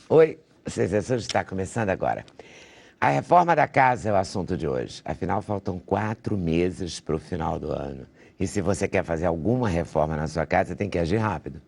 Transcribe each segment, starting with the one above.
Oi, o CZSUS está começando agora. A reforma da casa é o assunto de hoje. Afinal, faltam 4 meses para o final do ano. E se você quer fazer alguma reforma na sua casa, tem que agir rápido.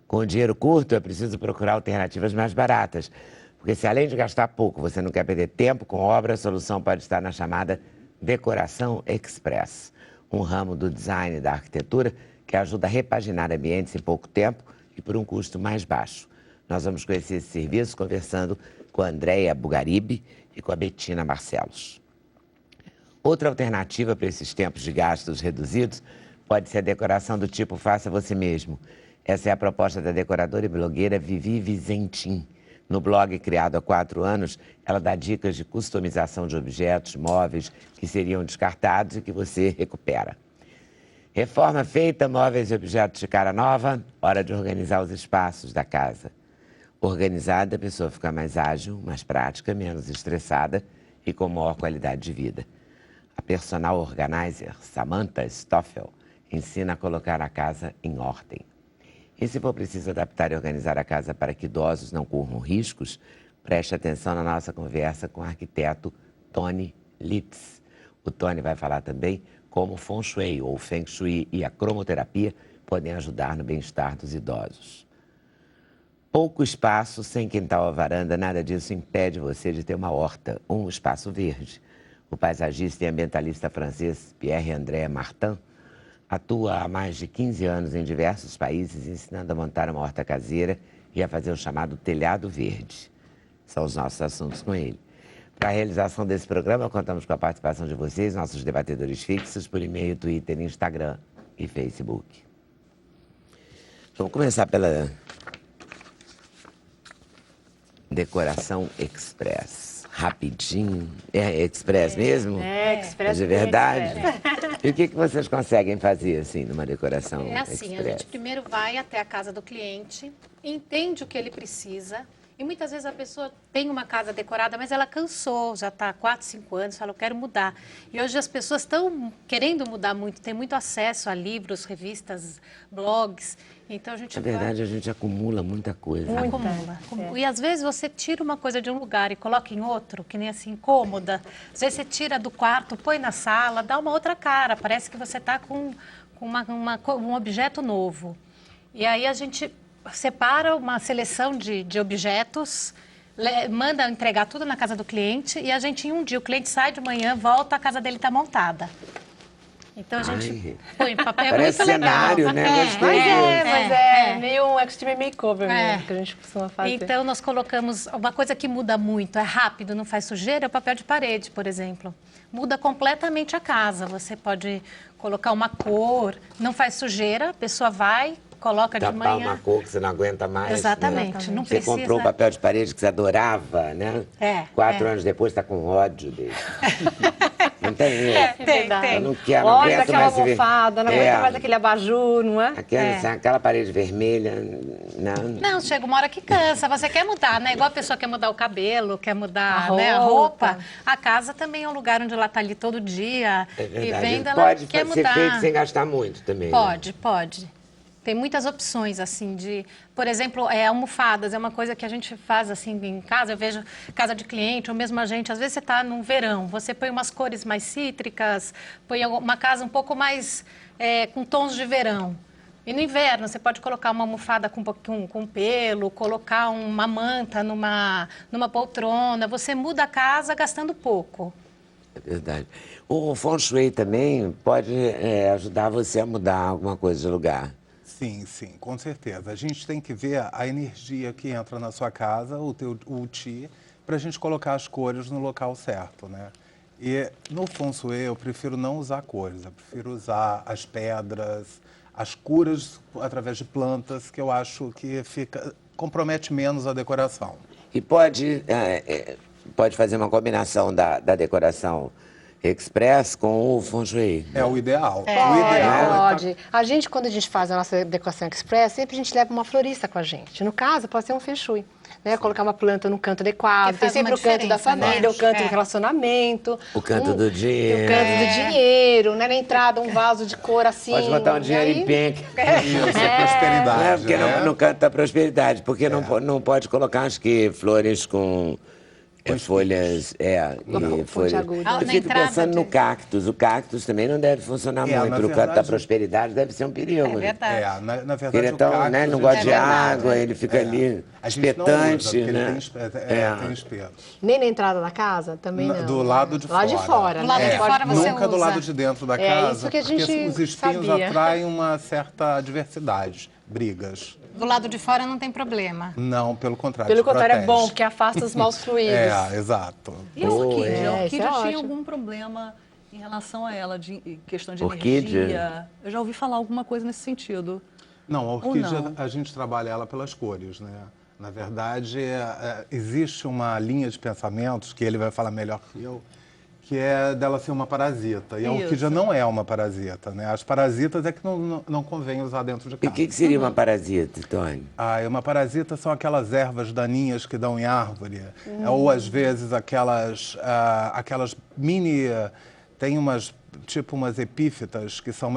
Com dinheiro curto, é preciso procurar alternativas mais baratas. Porque se além de gastar pouco, você não quer perder tempo com obra, a solução pode estar na chamada Decoração Express, um ramo do design e da arquitetura que ajuda a repaginar ambientes em pouco tempo e por um custo mais baixo. Nós vamos conhecer esse serviço conversando com a Andréia Bugaribe e com a Betina Barcelos. Outra alternativa para esses tempos de gastos reduzidos pode ser a decoração do tipo faça você mesmo. Essa é a proposta da decoradora e blogueira Vivi Vizentim. No blog criado há 4 anos, ela dá dicas de customização de objetos, móveis que seriam descartados e que você recupera. Reforma feita, móveis e objetos de cara nova, hora de organizar os espaços da casa. Organizada, a pessoa fica mais ágil, mais prática, menos estressada e com maior qualidade de vida. A personal organizer, Samantha Stoffel, ensina a colocar a casa em ordem. E se for preciso adaptar e organizar a casa para que idosos não corram riscos, preste atenção na nossa conversa com o arquiteto Tony Litz. O Tony vai falar também como o Feng Shui ou Feng Shui e a cromoterapia podem ajudar no bem-estar dos idosos. Pouco espaço, sem quintal ou varanda, nada disso impede você de ter uma horta, um espaço verde. O paisagista e ambientalista francês Pierre-André Martin atua há mais de 15 anos em diversos países, ensinando a montar uma horta caseira e a fazer o chamado telhado verde. São os nossos assuntos com ele. Para a realização desse programa, contamos com a participação de vocês, nossos debatedores fixos, por e-mail, Twitter, Instagram e Facebook. Vamos começar pela Decoração Express. Rapidinho. É Express mesmo? É, Express. De verdade? E o que vocês conseguem fazer, assim, numa decoração assim, Express? a gente primeiro vai até a casa do cliente, entende o que ele precisa. E muitas vezes a pessoa tem uma casa decorada, mas ela cansou, já está há 4, 5 anos, fala, eu quero mudar. E hoje as pessoas estão querendo mudar muito, tem muito acesso a livros, revistas, blogs. Então a gente Na verdade, a gente acumula muita coisa. acumula. E às vezes você tira uma coisa de um lugar e coloca em outro, que nem assim, cômoda. Às vezes você tira do quarto, põe na sala, dá uma outra cara. Parece que você está com um objeto novo. E aí a gente separa uma seleção de objetos, manda entregar tudo na casa do cliente e a gente, em um dia, o cliente sai de manhã, volta, a casa dele está montada. Então a gente põe papel, parece muito cenário, legal. né? Gostei. Mas é meio um extreme makeover mesmo, que a gente costuma fazer. Então nós colocamos, uma coisa que muda muito, é rápido, não faz sujeira, é o papel de parede, por exemplo. Muda completamente a casa, você pode colocar uma cor, não faz sujeira, a pessoa vai, coloca de manhã. Tapar uma cor que você não aguenta mais. Exatamente, né? não você precisa. comprou um papel de parede que você adorava, né? 4 anos depois está com ódio dele. Não tem isso? Tem. Eu não quero, Olha aguento daquela mais almofada, não aguenta mais aquele abajur, não é? Aquela parede vermelha, Não, chega uma hora que cansa, você quer mudar, né? Igual a pessoa quer mudar o cabelo, quer mudar A a roupa. roupa. A casa também é um lugar onde ela está ali todo dia. É E verdade. vendo, ela Pode quer ser mudar. feito sem gastar muito também. Pode. Tem muitas opções, assim, por exemplo, almofadas, é uma coisa que a gente faz, assim, em casa, eu vejo casa de cliente, ou mesmo a gente, às vezes você está num verão, você põe umas cores mais cítricas, põe uma casa um pouco mais com tons de verão. E no inverno, você pode colocar uma almofada com pelo, colocar uma manta numa poltrona, você muda a casa gastando pouco. É verdade. O Feng Shui também pode ajudar você a mudar alguma coisa de lugar. Sim, com certeza. A gente tem que ver a energia que entra na sua casa, o Qi, para a gente colocar as cores no local certo, né? E no Feng Shui eu prefiro não usar cores, eu prefiro usar as pedras, as curas através de plantas, que eu acho que compromete menos a decoração. E pode fazer uma combinação da decoração Express com o Feng Shui. É o ideal. O Pode, ideal pode. Quando a gente faz a nossa decoração express, sempre a gente leva uma florista com a gente. No caso, pode ser um feng shui. Né? Colocar uma planta no canto adequado. Que Tem faz sempre uma o canto da diferença, família, né? o canto É. do relacionamento. O canto do dinheiro. O canto do dinheiro, né? Na entrada, um vaso de cor assim. Pode botar um e dinheiro aí- em pink. Isso, é prosperidade. Não é porque né? no canto da prosperidade, porque não pode colocar, acho que, flores com folhas, e folhas. pontiagudas. Ah, Eu na fico entrada pensando no de- cactus. O cactus também não deve funcionar É, muito. na Pro canto da verdade- prosperidade deve ser um perigo. É verdade. Na verdade, Ele é tão, o cactus, né, não a gosta gente de verdade. água, ele fica ali A gente não usa, espetante, porque ele né? tem espelho. Nem na entrada da casa? Também não. Do lado de Do lado fora. de fora, Do lado né? de fora você Nunca do usa. lado de dentro da É casa, isso que a porque gente os espinhos sabia. atraem uma certa adversidade, brigas. Do lado de fora não tem problema. Não, pelo contrário. Pelo te contrário, é protege. bom, porque afasta os maus fluidos. Exato. E a orquídea? é, A orquídea isso é tinha ótimo. algum problema em relação a ela, de questão de Orquídea? energia? Eu já ouvi falar alguma coisa nesse sentido. Não, a orquídea, não? a gente trabalha ela pelas cores, né? Na verdade, existe uma linha de pensamentos, que ele vai falar melhor que eu, que é dela ser uma parasita. E a Isso. orquídea não é uma parasita, né? As parasitas é que não convém usar dentro de E casa. o que seria uma parasita, Tony? Uma parasita são aquelas ervas daninhas que dão em árvore. Ou, às vezes, aquelas mini... Tem umas epífitas, que são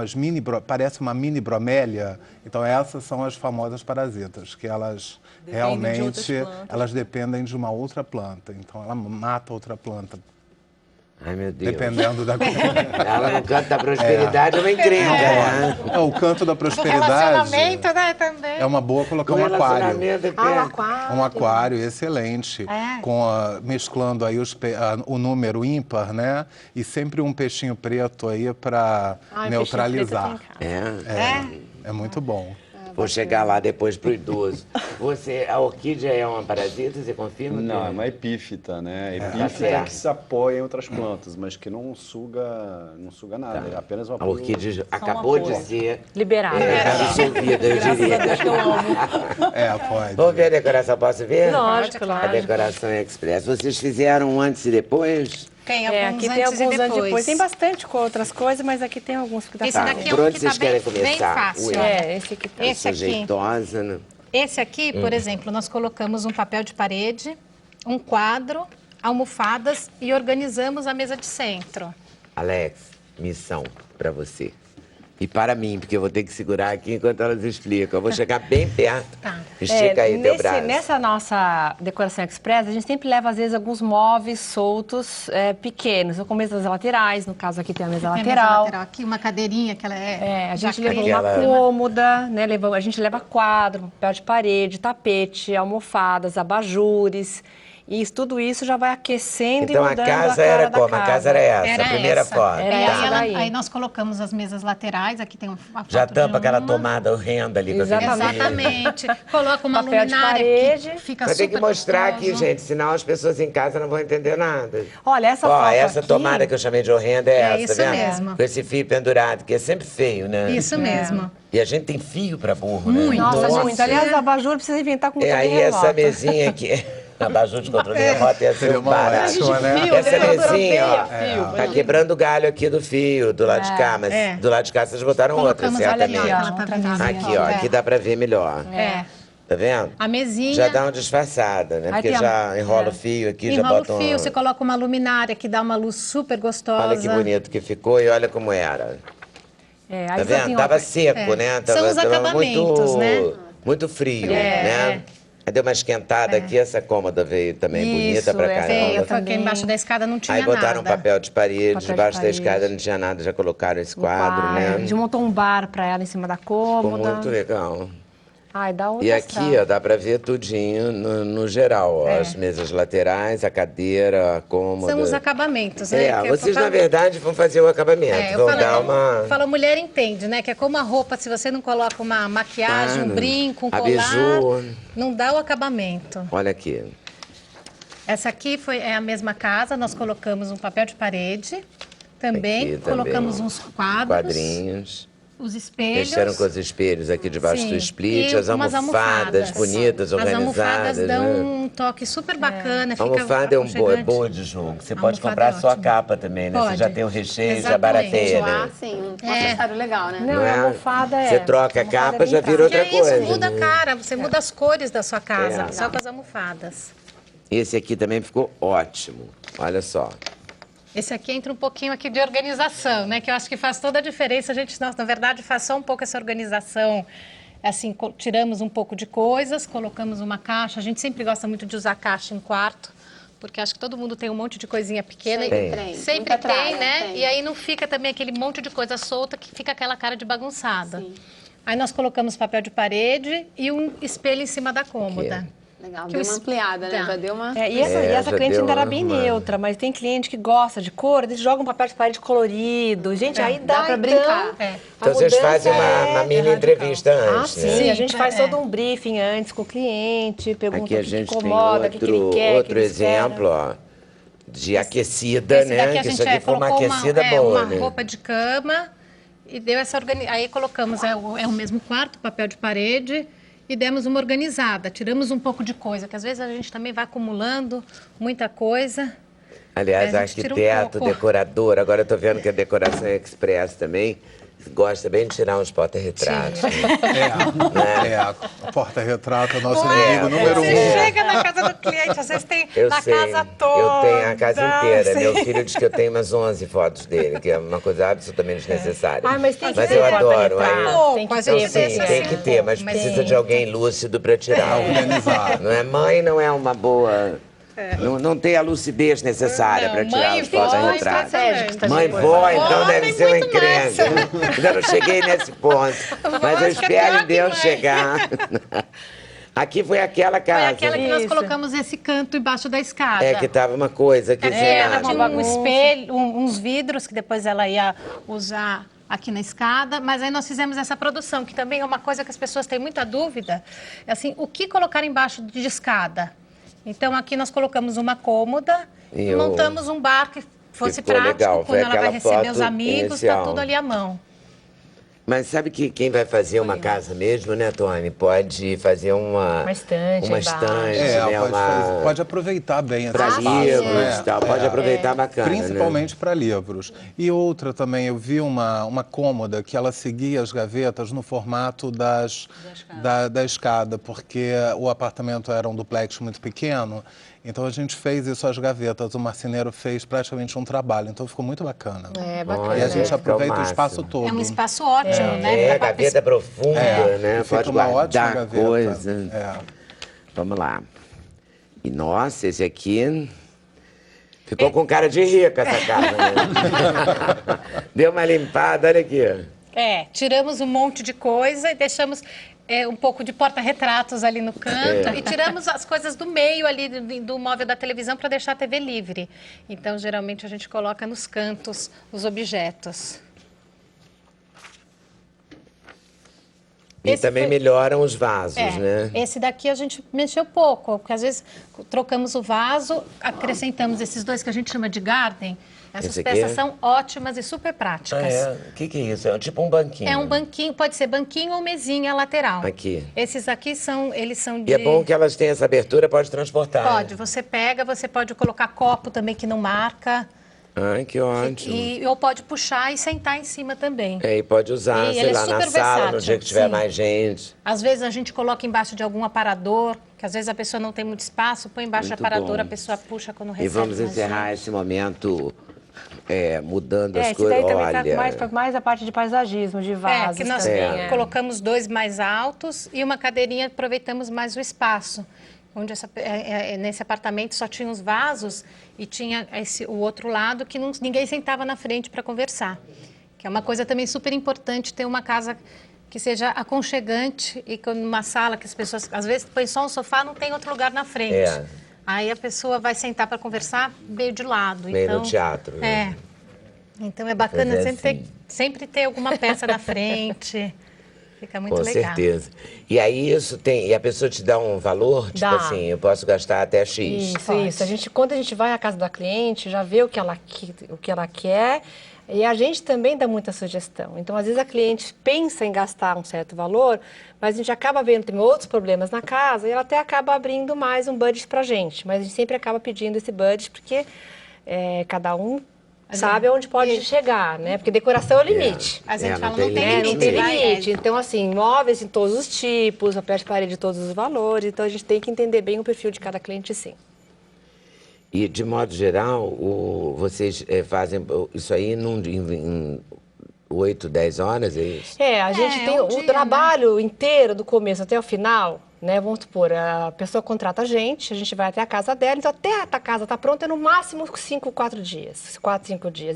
parece uma mini bromélia. Então, essas são as famosas parasitas, que elas Dependem de outras realmente plantas. elas dependem de uma outra planta. Então, ela mata outra planta, Ai, meu Deus. dependendo da... Ela no canto da prosperidade é uma encrenca, né? O canto da Do prosperidade relacionamento, né, também. é uma boa colocar O um aquário. relacionamento é Ah, o que... aquário. Um aquário excelente, É. mesclando aí o número ímpar, né? E sempre um peixinho preto aí para Ai, neutralizar. peixinho preto eu tenho em casa. É muito bom. Vou chegar lá depois pro idoso. A orquídea é uma parasita, você confirma? Não, é Tony? uma epífita, né? Tá Epífita certo. que se apoia em outras plantas, mas que não suga nada, é apenas uma A orquídea Só acabou uma de flor. ser Liberado. dissolvida, eu diria. que eu amo. Pode. Vamos ver a decoração, posso ver? Lógico, A lógico. decoração é express. Vocês fizeram um antes e depois? Tem É, alguns aqui tem antes e alguns anos depois. depois. Tem bastante com outras coisas, mas aqui tem alguns que dá Esse pra daqui ver. é Por um onde que vocês tá querem bem começar? fácil. Ui. olha. Esse aqui tá. Eu Esse sou aqui. jeitosa, né? Esse aqui, por exemplo, nós colocamos um papel de parede, um quadro, almofadas e organizamos a mesa de centro. Alex, missão pra você. E para mim, porque eu vou ter que segurar aqui enquanto elas explicam. Eu vou chegar bem perto. Tá. Estica aí teu braço. Nessa nossa decoração express, a gente sempre leva, às vezes, alguns móveis soltos, pequenos, ou com mesas laterais. No caso, aqui tem a mesa Tem a mesa lateral. lateral aqui, uma cadeirinha que ela é. A gente já levou caiu. uma Aquela- cômoda, né? A gente leva quadro, papel de parede, tapete, almofadas, abajures. E tudo isso já vai aquecendo Então e a mudando casa cara era da como? A casa era essa, Era a primeira essa. foto. Era E essa aí, daí. aí nós colocamos as mesas laterais, aqui tem uma foto Já de tampa aquela uma. tomada horrenda ali com aquele Exatamente. Exatamente. Coloca uma Papel de luminária parede. que fica Vai ter super que mostrar gostoso. aqui, gente, senão as pessoas em casa não vão entender nada. Olha, essa Ó, foto essa aqui- tomada que eu chamei de horrenda é essa, isso tá vendo? mesmo. Com esse fio pendurado, que é sempre feio, né? Isso mesmo. E a gente tem fio pra burro, né? Muito. Nossa, muito. Aliás, abajur precisa inventar com controle Aí remoto. essa mesinha aqui, abajur de controle remoto ia ser Seria um uma barato. ótima, né? Essa mesinha, ó, fio. tá quebrando o galho aqui do fio, do lado de cá, mas É. do lado de cá vocês botaram outra, Colocamos, olha ali, ó, certamente. ela tá Outra vendo mesinha. Aqui, ó, aqui dá pra ver melhor. É. Tá vendo? A mesinha. Já dá uma disfarçada, né? Aí Porque tem a- já enrola o fio aqui, já Enrola bota o fio, um... você coloca uma luminária que dá uma luz super gostosa. Olha que bonito que ficou e olha como era. Aí Tá só vendo? tem Tava outra- seco, né? São os tava acabamentos, né? Muito frio, É. né? Aí deu uma esquentada aqui, essa cômoda veio também bonita Isso, pra essa caramba. Veio, também. porque embaixo da escada não tinha Aí botaram um nada. papel de parede, Papel de debaixo da parede. escada não tinha nada, já colocaram esse um quadro, A né? gente montou um bar pra ela em cima da Ficou cômoda. muito legal. Ai, dá outra E aqui, ó, dá pra ver tudinho no geral, ó. As mesas laterais, a cadeira, a cômoda. São os acabamentos, né? É, Que vocês eu na verdade vão fazer o acabamento, eu vão falo, dar uma... falo, mulher entende, né? Que é como a roupa, se você não coloca uma maquiagem, Claro. um brinco, um A colar, biju. não dá o acabamento. Olha aqui. Essa aqui é a mesma casa, nós colocamos um papel de parede, também Aqui também. colocamos uns quadros. Quadrinhos. os espelhos. Mexeram com os espelhos aqui debaixo Sim, do split, e as umas almofadas bonitas, As organizadas. almofadas dão né? um toque super bacana. A Fica almofada é aconchegante. boa de jogo. Você A pode almofada comprar é só a ótima. capa também, né? Você Pode. já tem o recheio, já Exatamente. barateia, Zoar, né? sim, um acessório legal, né? Não, a almofada Você é. troca a almofada capa, é já bem vira Que outra é isso, coisa. muda a né? cara, você muda as cores da sua casa, É. só com as almofadas. Esse aqui também ficou ótimo. Olha só. Esse aqui entra um pouquinho aqui de organização, né? Que eu acho que faz toda a diferença. A gente, na verdade, faz só um pouco essa organização. Assim, tiramos um pouco de coisas, colocamos uma caixa. A gente sempre gosta muito de usar caixa em quarto, porque acho que todo mundo tem um monte de coisinha pequena. Sempre e tem. Sempre Nunca tem, traga, né? tem. E aí não fica também aquele monte de coisa solta que fica aquela cara de bagunçada. Sim. Aí nós colocamos papel de parede e um espelho em cima da cômoda. Legal, Que deu o uma es- ampliada, né? Tá. Já deu uma... E essa já cliente deu ainda era uma bem arrumada. neutra, mas tem cliente que gosta de cor, eles jogam papel de parede colorido. Gente, aí dá pra então, brincar. É. a Então vocês mudança fazem uma mini radical. entrevista Ah, antes, sim, né? Sim, a gente pra- faz é. todo um briefing antes com o cliente, pergunta Aqui a o que gente tem incomoda, o que ele quer, o que outro ele exemplo, ó, de aquecida, Esse né? daqui a Que gente isso aqui foi uma colocou aquecida boa, uma né? roupa de cama e deu essa organização. Aí colocamos, é o mesmo quarto, papel de parede, e demos uma organizada. Tiramos um pouco de coisa, que às vezes a gente também vai acumulando muita coisa. Aliás, a gente tira um arquiteto, pouco. decorador, agora eu tô vendo que a decoração express também gosta bem de tirar uns porta-retratos. né? A porta-retrato é o nosso Ué, inimigo número você um. chega na casa do cliente, às vezes tem Eu na sei, casa toda. eu tenho a casa inteira. Sim. Meu filho diz que eu tenho umas 11 fotos dele, que é uma coisa absolutamente desnecessária. Ah, mas tem que Mas ter eu adoro. porta-retrato, Aí, tem que Mas ter, eu sim, deixo tem assim que ter, mas mas precisa sim. de alguém lúcido para tirar. Organizar. Não é mãe, não é uma boa. Não tem a lucidez necessária Não, para tirar mãe os e vó porta-retratos. estratégicos também. Mãe, vó, então Vó deve tem ser uma muito mais. encrenca. Ainda não cheguei nesse ponto. Mas eu acho que é espero pior em que Deus mãe. chegar. Aqui foi aquela Foi casa. aquela que nós Isso. colocamos esse canto embaixo da escada. É que tava uma coisa que Ela assim, tinha um espelho, uns vidros que depois ela ia usar aqui na escada, mas aí nós fizemos essa produção, que também é uma coisa que as pessoas têm muita dúvida, é assim, o que colocar embaixo de escada? Então aqui nós colocamos uma cômoda E e montamos um bar que fosse ficou prático, legal, foi quando ela vai aquela receber os foto amigos, inicial. tá tudo ali à mão. Mas sabe que quem vai fazer uma casa mesmo, né, Tony? Pode fazer uma estante uma embaixo. estante, né? Pode aproveitar bem esse Para espaço, livros né? e tal. Pode aproveitar bacana. Principalmente para livros. E outra também, eu vi uma cômoda que ela seguia as gavetas no formato da escada, porque o apartamento era um duplex muito pequeno, então a gente fez isso às gavetas. O marceneiro fez praticamente um trabalho, então ficou muito bacana. É, E bacana. a gente fica aproveita o máximo. espaço todo. É um espaço ótimo, né? É, Pra- gaveta profunda, né? Fica Pode uma ótima guardar gaveta. coisa. É. Vamos lá. E nossa, esse aqui ficou com cara de rica essa casa, né? Deu uma limpada, olha aqui. Tiramos um monte de coisa e deixamos um pouco de porta-retratos ali no canto e tiramos as coisas do meio ali do móvel da televisão para deixar a TV livre. Então, geralmente, a gente coloca nos cantos os objetos. E Esse também foi- melhoram os vasos, né? Esse daqui a gente mexeu pouco, porque às vezes trocamos o vaso, acrescentamos esses dois que a gente chama de garden. Essas Esse aqui peças é? são ótimas e super práticas. O que é isso? É tipo um banquinho. É um banquinho, pode ser banquinho ou mesinha lateral. Aqui. Esses aqui eles são de... E é bom que elas tenham essa abertura, pode transportar. Pode, você pega, você pode colocar copo também que não marca. Ai, que ótimo. Ou pode puxar e sentar em cima também. E pode usar, E sei ele é lá, na super sala, no versátil, dia que tiver sim. mais gente. Às vezes a gente coloca embaixo de algum aparador, que às vezes a pessoa não tem muito espaço, põe embaixo Muito do aparador, bom. a pessoa puxa quando E recebe. vamos mais encerrar gente. esse momento mudando as Esse coisas. daí também Olha, tá mais a parte de paisagismo, de vasos Que nós também. colocamos dois mais altos e uma cadeirinha, aproveitamos mais o espaço. Onde nesse apartamento só tinha os vasos e tinha o outro lado que ninguém sentava na frente para conversar. Que é uma coisa também super importante ter uma casa que seja aconchegante e numa sala que as pessoas, às vezes, põem só um sofá, não tem outro lugar na frente. É. Aí a pessoa vai sentar para conversar meio de lado. meio então, no teatro. né? Então é bacana Fazer sempre ter alguma peça na frente. Fica muito Com legal. certeza. E aí e a pessoa te dá um valor, tipo Dá. assim, eu posso gastar até X. Isso. Quando a gente vai à casa da cliente, já vê o que ela quer, E a gente também dá muita sugestão. Então, às vezes, a cliente pensa em gastar um certo valor, mas a gente acaba vendo que tem outros problemas na casa e ela até acaba abrindo mais um budget para a gente. Mas a gente sempre acaba pedindo esse budget porque cada um sabe aonde pode chegar, né? Porque decoração é o limite. A gente fala, não tem não tem Né? limite. Não tem vai, limite. Então, assim, móveis em todos os tipos, papel de parede de todos os valores. Então, a gente tem que entender bem o perfil de cada cliente, sim. E, de modo geral, vocês fazem isso aí em 8, 10 horas, é isso? A gente tem um o dia, trabalho inteiro, do começo até o final, né? Vamos supor, a pessoa contrata a gente vai até a casa dela, então até a casa estar pronta é no máximo 4 dias.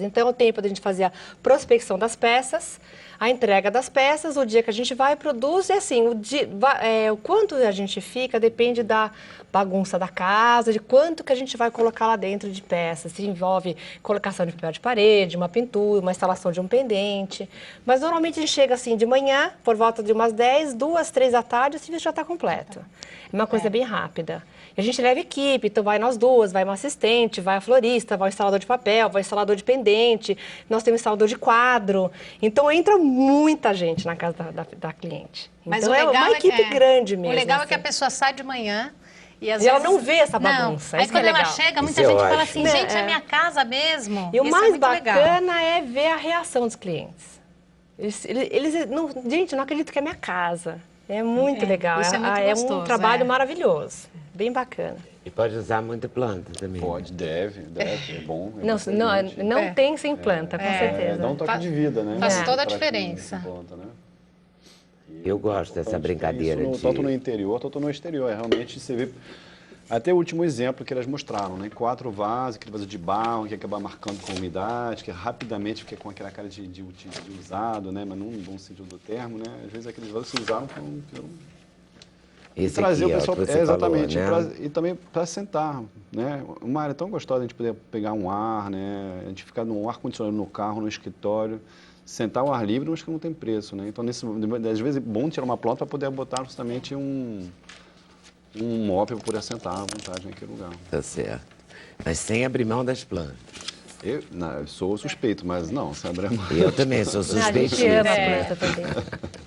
Então é o tempo da gente fazer a prospecção das peças, a entrega das peças, o dia que a gente vai e produz, e assim, o quanto a gente fica depende da bagunça da casa, de quanto que a gente vai colocar lá dentro de peças. Se envolve colocação de papel de parede, uma pintura, uma instalação de um pendente. Mas normalmente a gente chega assim de manhã, por volta de umas 10, 2, 3 da tarde, o serviço já está completo. É uma coisa bem rápida. E a gente leva equipe, então vai nós duas, vai uma assistente, vai a florista, vai o instalador de papel, vai o instalador de pendente, nós temos instalador de quadro. Então entra muita gente na casa da cliente. Mas então o legal é uma equipe grande mesmo. O legal é que a assim. pessoa sai de manhã e às E ela vezes... não vê essa bagunça, Não. isso Aí que quando é ela legal. chega, muita Isso eu gente fala acho. assim, gente, é minha casa mesmo. E o Isso é mais muito legal. bacana é ver a reação dos clientes. Eles não, gente, não acredito que é minha casa. É muito legal. isso é muito um gostoso, trabalho é. maravilhoso. Bem bacana. E pode usar muita planta também. Pode, deve, é bom. É Não, bastante não, gente. não tem sem planta, com certeza. Dá um toque de vida, né? Faz toda a Pra quem diferença. planta, né? Eu gosto dessa brincadeira Isso de... tanto no interior, tanto no exterior. Realmente você vê. Até o último exemplo que elas mostraram, né? 4 vasos, aquele vaso de barro que acaba marcando com umidade, que rapidamente fica com aquela cara de usado, né? Mas não no bom sentido do termo, né? Às vezes aqueles vasos se usaram para Esse trazer aqui, o pessoal, ó, que você exatamente, falou, né? e também para sentar, né? Uma área tão gostosa, a gente poder pegar um ar, né? A gente ficar no ar-condicionado no carro, no escritório, sentar ao ar livre, mas que não tem preço, né? Então, às vezes é bom tirar uma planta para poder botar justamente um móvel para poder sentar à vontade naquele lugar. Tá certo. Mas sem abrir mão das plantas. Eu sou suspeito, mas não, se abrir a mão. Eu também sou A gente suspeitíssimo. ama a planta também.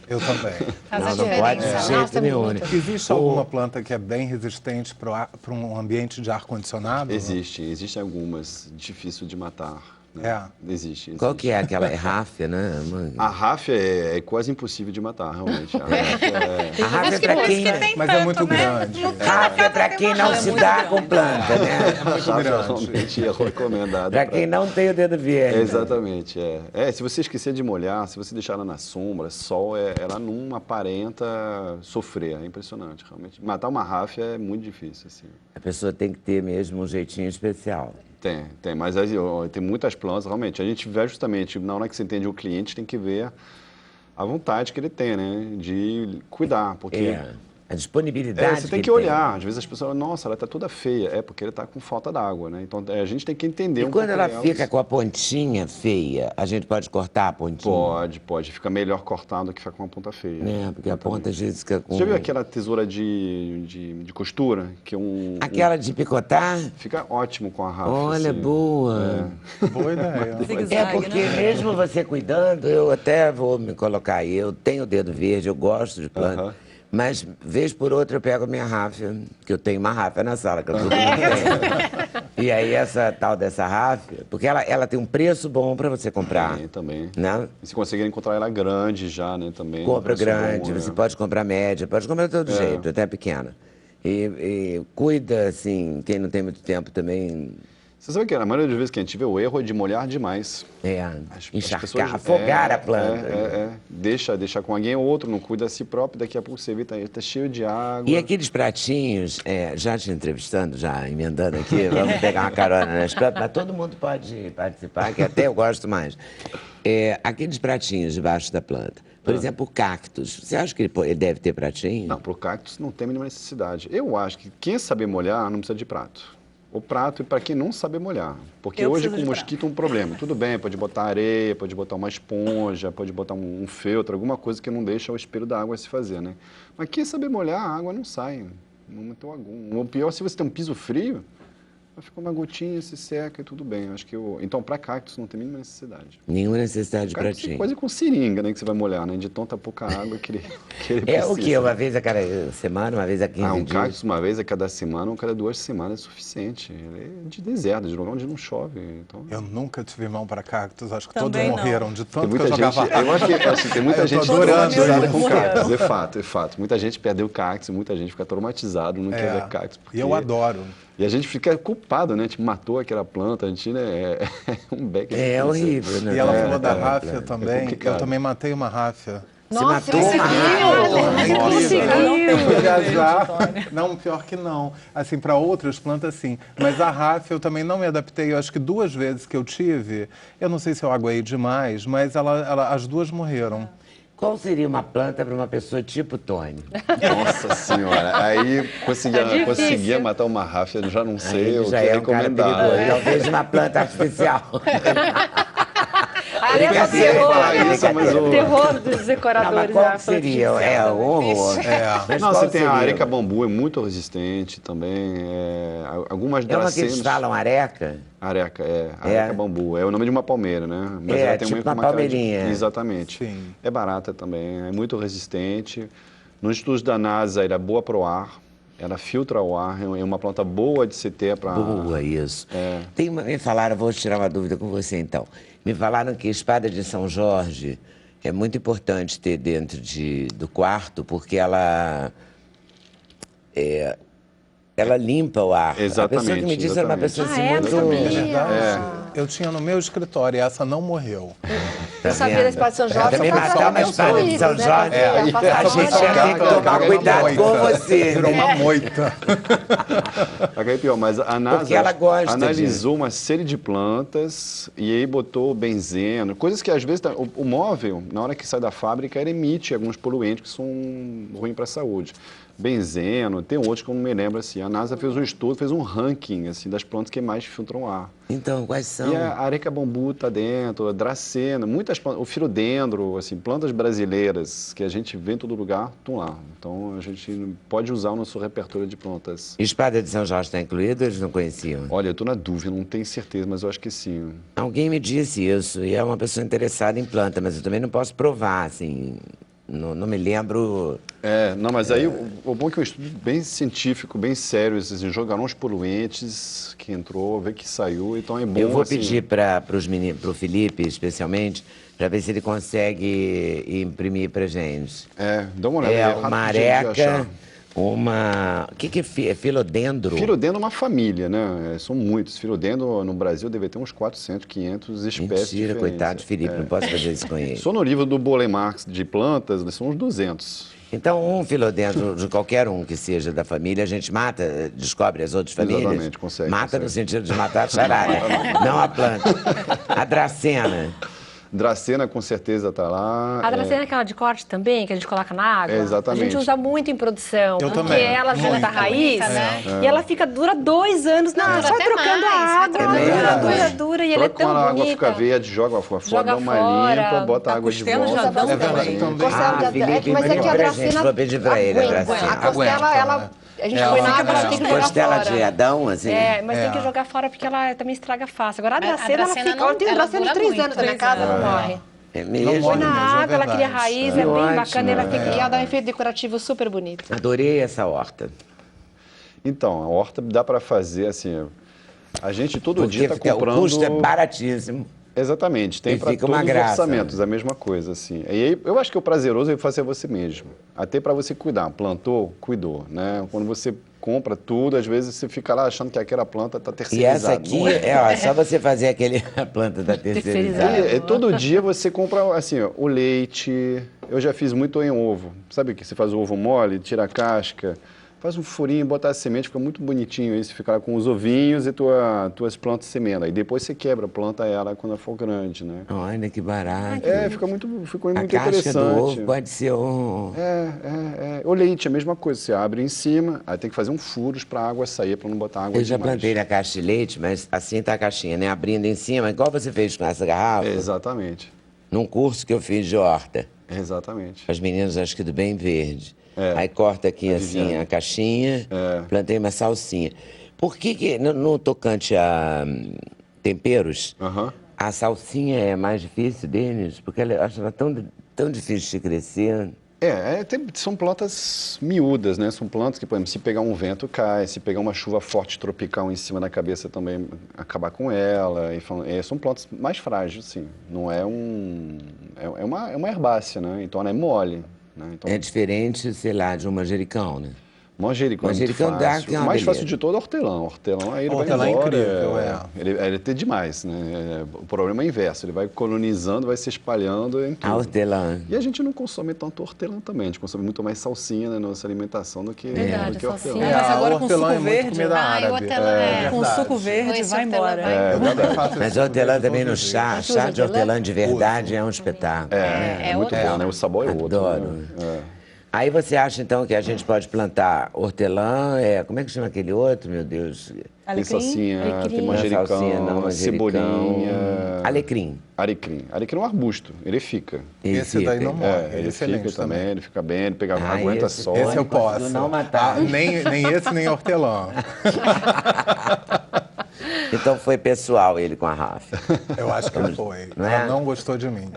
Eu também. Faz a Não pode diferença. de jeito Nossa, nenhum. muito. Existe alguma planta que é bem resistente para um ambiente de ar-condicionado? Existem algumas, difícil de matar. Né? Existe. Qual que é aquela? É ráfia, né? A ráfia é quase impossível de matar, realmente. A ráfia A ráfia é pra quem... Mas é muito grande. Ráfia é pra quem não se dá com planta, né? É muito grande. realmente é recomendada. Pra quem não tem o dedo verde. Exatamente, se você esquecer de molhar, se você deixar ela na sombra, sol, ela não aparenta sofrer, é impressionante, realmente. Matar uma ráfia é muito difícil, assim. A pessoa tem que ter mesmo um jeitinho especial. Tem, mas tem muitas plantas, realmente. A gente vê justamente, na hora que você entende o cliente, tem que ver a vontade que ele tem, né, de cuidar, porque... A disponibilidade você tem que olhar. Às vezes as pessoas, nossa, ela está toda feia. É porque ele está com falta d'água, né? Então a gente tem que entender E um quando pouco ela delas. fica com a pontinha feia, a gente pode cortar a pontinha? Pode. Fica melhor cortado do que ficar com uma ponta feia. Porque a ponta às vezes fica com... Você já viu aquela tesoura de costura? Que é Aquela de picotar? Fica ótimo com a ráfia. Olha, assim. boa. Boa ideia. Zigue-zague, Porque né? mesmo você cuidando, eu até vou me colocar aí, eu tenho o dedo verde, eu gosto de planta. Mas, vez por outra, eu pego a minha ráfia, que eu tenho uma ráfia na sala, que todo mundo tem. E aí, essa tal dessa ráfia, porque ela tem um preço bom para você comprar. Tem também. Né? E se conseguir encontrar ela grande já, né, também. Compra preço grande, bom, você né? pode comprar média, pode comprar de todo jeito, até pequena. E cuida, assim, quem não tem muito tempo também... Você sabe que a maioria das vezes que a gente vê o erro é de molhar demais. Encharcar, pessoas- afogar a planta. Deixa com alguém ou outro, não cuida a si próprio, daqui a pouco você vê, tá cheio de água. E aqueles pratinhos, já te entrevistando, já emendando aqui, vamos pegar uma carona nas plantas, mas todo mundo pode participar, que até eu gosto mais. Aqueles pratinhos debaixo da planta. Por exemplo, o cactus. Você acha que ele deve ter pratinho? Não, para o cactus não tem a mínima necessidade. Eu acho que quem saber molhar não precisa de prato. O prato é para quem não sabe molhar. Porque Eu hoje preciso com de mosquito é um problema. Tudo bem, pode botar areia, pode botar uma esponja, pode botar um feltro, alguma coisa que não deixa o espelho da água se fazer, né? Mas quem saber molhar, a água não sai. Não tem algum. O pior, se você tem um piso frio, Fica uma gotinha, se seca e tudo bem. Acho que então, para cactus não tem nenhuma necessidade. Nenhuma necessidade para Cactus ti. é quase com seringa, né? Que você vai molhar, né? De tanta pouca água que ele É o precisa. quê? Uma vez a cada semana, uma vez a 15 Um dias? cactus uma vez a cada semana, ou cada 2 semanas é suficiente. Ele é de deserto, de lugar onde não chove. Então... Eu nunca tive mão para cactos, acho que Também todos não. morreram de Tem tanto que muita eu jogava gente, eu acho que tem muita Eu tô gente adorando traumatizada isso. com cactus, é fato. Muita gente perdeu cactus, muita gente fica traumatizado, não quer ver cactus. E eu adoro. E a gente fica culpado, né? Tipo, matou aquela planta, a gente, né? É um beck. É horrível, né? E ela É, falou da é, ráfia é. também. complicado. Eu também matei uma ráfia. Nossa, matou você uma conseguiu! Nossa, Você eu fui conseguiu! viajar. Não, pior que não. Assim, para outras plantas, sim. Mas a ráfia eu também não me adaptei. Eu acho que 2 vezes que eu tive, eu não sei se eu aguei demais, mas as 2 morreram. Qual seria uma planta para uma pessoa tipo Tony? Nossa senhora, aí difícil. conseguia matar uma ráfia, eu já não Aí sei ele o que já é um cara recomendar. perigoso. Talvez uma planta artificial. Ali é o Brincadeira, terror, falar isso, mas o- terror dos Não, mas decoradores. qual da que seria? planta É artificial. o horror. Mas Não, qual você tem a seria? areca bambu, é muito resistente também. Algumas É uma que eles dracenas. falam areca? Areca, areca bambu. É o nome de uma palmeira, né? Mas É, ela tem tipo uma cara de- palmeirinha. Exatamente. Sim. É barata também, é muito resistente. Nos estudos da NASA, ela é boa para o ar, ela filtra o ar, é uma planta boa de se ter para... Boa, isso. Me falaram, vou tirar uma dúvida com você então. Me falaram que a espada de São Jorge é muito importante ter dentro do quarto, porque ela limpa o ar. A pessoa que me Exatamente, disse era uma pessoa assim, Não muito... sabia. Eu tinha no meu escritório e essa não morreu. Eu sabia da espada de São Jorge. Também só pra matar saber uma os espada de São livros, né? Jorge, a gente ia ter que tomar cuidado com você. Virou uma moita. Agora é pior, mas a NASA Porque ela gosta analisou uma série de plantas e aí botou benzeno, coisas que às vezes o móvel, na hora que sai da fábrica, ele emite alguns poluentes que são ruins para a saúde. Benzeno, tem outros que eu não me lembro assim. A NASA fez um estudo, fez um ranking assim das plantas que mais filtram ar. Então, quais são? E a areca bambu está dentro, a dracena, muitas plantas, o filodendro, assim, plantas brasileiras que a gente vê em todo lugar, estão lá. Então a gente pode usar o nosso repertório de plantas. Espada de São Jorge está incluído ou eles não conheciam? Olha, eu estou na dúvida, não tenho certeza, mas eu acho que sim. Alguém me disse isso, e é uma pessoa interessada em planta, mas eu também não posso provar, assim, não me lembro... Não, mas aí o bom é que é um estudo bem científico, bem sério, assim, jogaram os poluentes que entrou, ver que saiu, então é bom. Eu vou assim, pedir para o Felipe, especialmente, para ver se ele consegue imprimir para gente. dá uma olhada. É rapidinho uma de areca, achar. o que é filodendro? Filodendro é uma família, né? São muitos. Filodendro no Brasil deve ter uns 400, 500 espécies Mentira, diferentes. coitado de Felipe, não posso fazer isso com ele. Só no livro do Bolle Marx de plantas, são uns 200. Então, um filodendro de qualquer um que seja da família, a gente mata, descobre as outras famílias. Exatamente, consegue, Mata no consegue. sentido de matar a charada, não a planta. A dracena. Dracena com certeza está lá. A dracena é aquela de corte também, que a gente coloca na água. Exatamente. A gente usa muito em produção, Eu porque também. ela junta Muito. a raiz e ela dura 2 anos, Dura só até trocando mais, a água. vai Ela trocando. dura e ela é Troca tão quando a água bonita. fica verde, joga fora, Joga dá uma fora. limpa, bota A água de costela volta. já dá um É verdade, também. também. Costela de- Felipe, mas é que a imprime pra gente, dracena vou pedir pra ele a aguenta. dracena. A costela, Aguenta, a gente põe na água, ela tem que jogar Costela fora. de Adão, assim? Mas tem que jogar fora porque ela também estraga fácil. Agora a A dracena, ela dracena fica... não- Eu tenho ela dracena de dura 3 muito, anos na minha 3 casa, não anos. morre. É Não mesmo? Põe morre. na mesmo, é água, ela cria verdade. raiz, Que é bem ótimo. bacana. E ela dá um efeito decorativo super bonito. Adorei essa horta. Então, a horta dá para fazer assim. A gente todo dia Porque está comprando. o custo é baratíssimo. Exatamente, tem E para fica todos uma os graça, orçamentos, a mesma coisa, assim. E aí, eu acho que o prazeroso é fazer você mesmo, até para você cuidar. Plantou, cuidou, né? Quando você compra tudo, às vezes você fica lá achando que aquela planta está E terceirizada. essa aqui, Não é. só você fazer a planta da terceirizada. Terceirizada. Todo dia você compra, assim, ó, o leite. Eu já fiz muito em ovo. Sabe que você faz o ovo mole, tira a casca, faz um furinho, bota a semente, fica muito bonitinho aí. Você fica lá com os ovinhos e tuas plantas semendo. Aí depois você quebra, planta ela quando ela for grande, né? Olha que barato. Ficou muito A casca interessante. do ovo pode ser um... O leite é a mesma coisa, você abre em cima, aí tem que fazer um furos para a água sair, para não botar água Eu já demais. plantei na caixa de leite, mas assim tá a caixinha, né? Abrindo em cima, igual você fez com essa garrafa, Exatamente, num curso que eu fiz de horta. exatamente. As meninas, acho que do Bem Verde. É. Aí corta aqui A assim Viviane. a caixinha, É. plantei uma salsinha. Por que no tocante a temperos, Aham. a salsinha é mais difícil deles? Porque eu acho ela tão difícil de crescer. São plantas miúdas, né? São plantas que, por exemplo, se pegar um vento, cai. Se pegar uma chuva forte tropical em cima da cabeça, também acabar com ela. São plantas mais frágeis, sim. Não é é uma herbácea, né? Então ela é mole. Né? Então, É diferente, sei lá, de um manjericão, né? manjericão é muito Manjericão dá fácil. que é O uma mais beleza. fácil de todo é hortelã. Hortelã, aí ele Hortelã vai é embora. incrível, Ele tem demais, né? O problema é inverso. Ele vai colonizando, vai se espalhando em tudo. A hortelã. E a gente não consome tanto hortelã também, a gente consome muito mais salsinha na nossa alimentação do que, Verdade, do que a hortelã. salsinha. Mas agora a com hortelã suco é muito verde, comida Ah, e o árabe. hortelã é. Com verdade. suco verde Esse vai hortelã embora. vai. Eu também faço Mas esse a hortelã suco também verde no todos os chá, dias. chá de hortelã de verdade é um espetáculo. É muito outra. bom, né? O sabor é outro. Adoro. Né? Aí você acha, então, que a gente pode plantar hortelã, como é que chama aquele outro, meu Deus? Tem Alecrim? salsinha, Alecrim. tem Não é salsinha, não, manjericão, manjericão. cebolinha. Alecrim. Alecrim. Alecrim é um arbusto, ele fica. Ele Esse daí fica. não morre, Ele excelente fica também, ele fica bem, ele pega, Ah, aguenta esse- sol. Esse eu Conseguiu posso. não matar. Nem esse, nem hortelã. Então foi pessoal ele com a Rafa. Eu acho que foi. Não é? Ela não gostou de mim.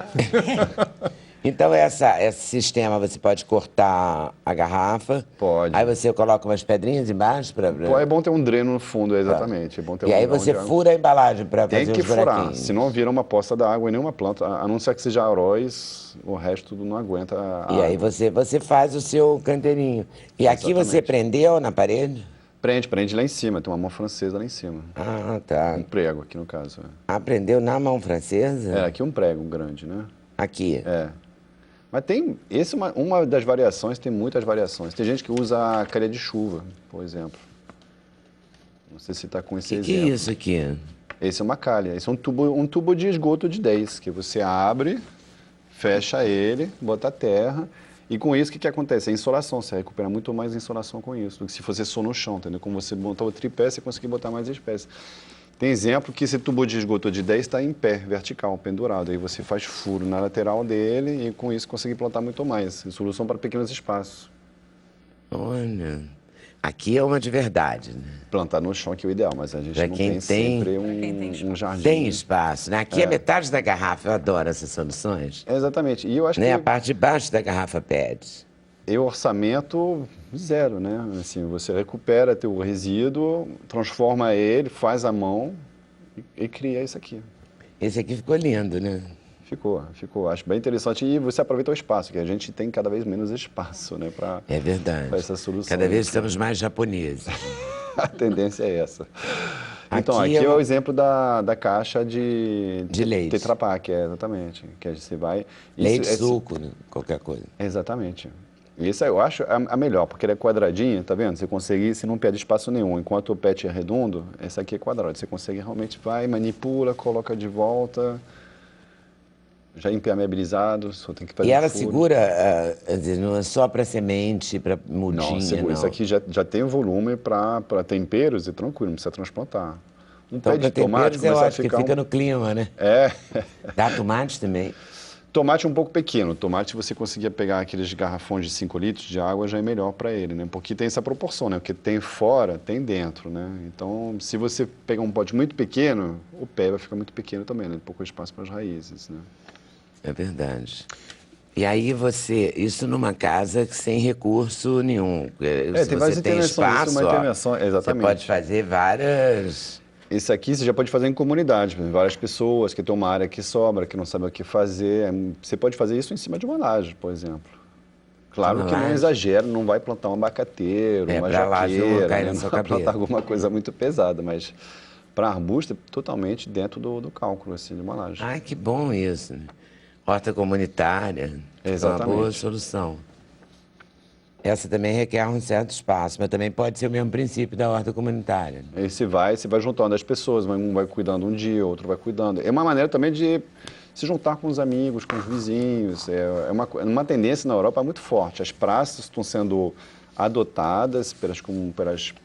Então esse sistema você pode cortar a garrafa. Pode. Aí você coloca umas pedrinhas embaixo para. Pô, é bom ter um dreno no fundo, exatamente. É bom ter E um aí lugar você onde a- fura a embalagem para Tem fazer que os furar, buraquinhos. senão vira uma poça d'água em nenhuma planta, a não ser que seja aróis, o resto tudo não aguenta a E aí água. você faz o seu canteirinho. E aqui você Exatamente. prendeu na parede? Prende lá em cima, tem uma mão francesa lá em cima. Ah, tá. Um prego aqui no caso. Aprendeu na mão francesa? Aqui um prego grande, né? Aqui. Mas tem, esse é uma das variações, tem muitas variações. Tem gente que usa calha de chuva, por exemplo. Não sei se está com esse Que exemplo. é isso aqui? Esse é uma calha, esse é um tubo de esgoto de 10, que você abre, fecha ele, bota a terra, e com isso o que acontece? É insolação, você recupera muito mais insolação com isso, do que se fosse só no chão, entendeu? Como você montar o tripé, você consegue botar mais espécies. Tem exemplo que esse tubo de esgoto de 10 está em pé, vertical, pendurado, aí você faz furo na lateral dele e com isso consegue plantar muito mais, solução para pequenos espaços. Olha, aqui é uma de verdade, né? Plantar no chão que é o ideal, mas a gente Pra não quem tem tem- sempre tem um jardim. Tem espaço, né? Aqui é metade da garrafa, eu adoro essas soluções. Exatamente, e eu acho Né? A que parte de baixo da garrafa pede. orçamento zero, né? Assim, você recupera teu resíduo, transforma ele, faz à mão e cria isso aqui. Esse aqui ficou lindo, né? Ficou. Acho bem interessante e você aproveita o espaço, que a gente tem cada vez menos espaço, né? Para É verdade. essa solução. Cada vez estamos mais japoneses. A tendência é essa. Então, Aqui aqui é é uma- o exemplo da caixa de leite. Tetra Pak, exatamente. Que você vai... Leite, Isso- suco, né? Qualquer coisa. Exatamente. E isso eu acho a melhor, porque ele é quadradinho, tá vendo? Você consegue, você não perde espaço nenhum. Enquanto o pet é redondo, esse aqui é quadrado. Você consegue realmente, vai, manipula, coloca de volta, já impermeabilizado, só tem que fazer E ela furo. segura, quer dizer, não é só para semente, para mudinha, Não, segura. não. Isso aqui já tem volume para temperos e tranquilo, não precisa transplantar. Um Então, pé para de tomate temperos é começa a ótimo, que ficar fica no clima, né? É. Dá tomate também. Tomate um pouco pequeno. Tomate, você conseguia pegar aqueles garrafões de 5 litros de água, já é melhor para ele, né? Porque tem essa proporção, né? Porque tem fora, tem dentro, né? Então, se você pegar um pote muito pequeno, o pé vai ficar muito pequeno também, né? Pouco espaço para as raízes, né? É verdade. E aí isso numa casa sem recurso nenhum. Se tem você várias tem intervenções, isso é espaço, uma ó, intervenção, você exatamente. pode fazer várias... Esse aqui você já pode fazer em comunidade, por exemplo, várias pessoas que tem uma área que sobra, que não sabe o que fazer. Você pode fazer isso em cima de uma laje, por exemplo. Claro Uma que não laje? exagero, não vai plantar um abacateiro, uma pra laje não jaqueira, cair né? na Não sua vai cabeça. plantar alguma coisa muito pesada, mas para arbusto é totalmente dentro do cálculo assim, de uma laje. Ai, que bom isso. Né? Horta comunitária. É uma Exatamente. boa solução. Essa também requer um certo espaço, mas também pode ser o mesmo princípio da horta comunitária. Aí você vai juntando as pessoas, um vai cuidando um dia, outro vai cuidando. É uma maneira também de se juntar com os amigos, com os vizinhos. É uma tendência na Europa muito forte. As praças estão sendo adotadas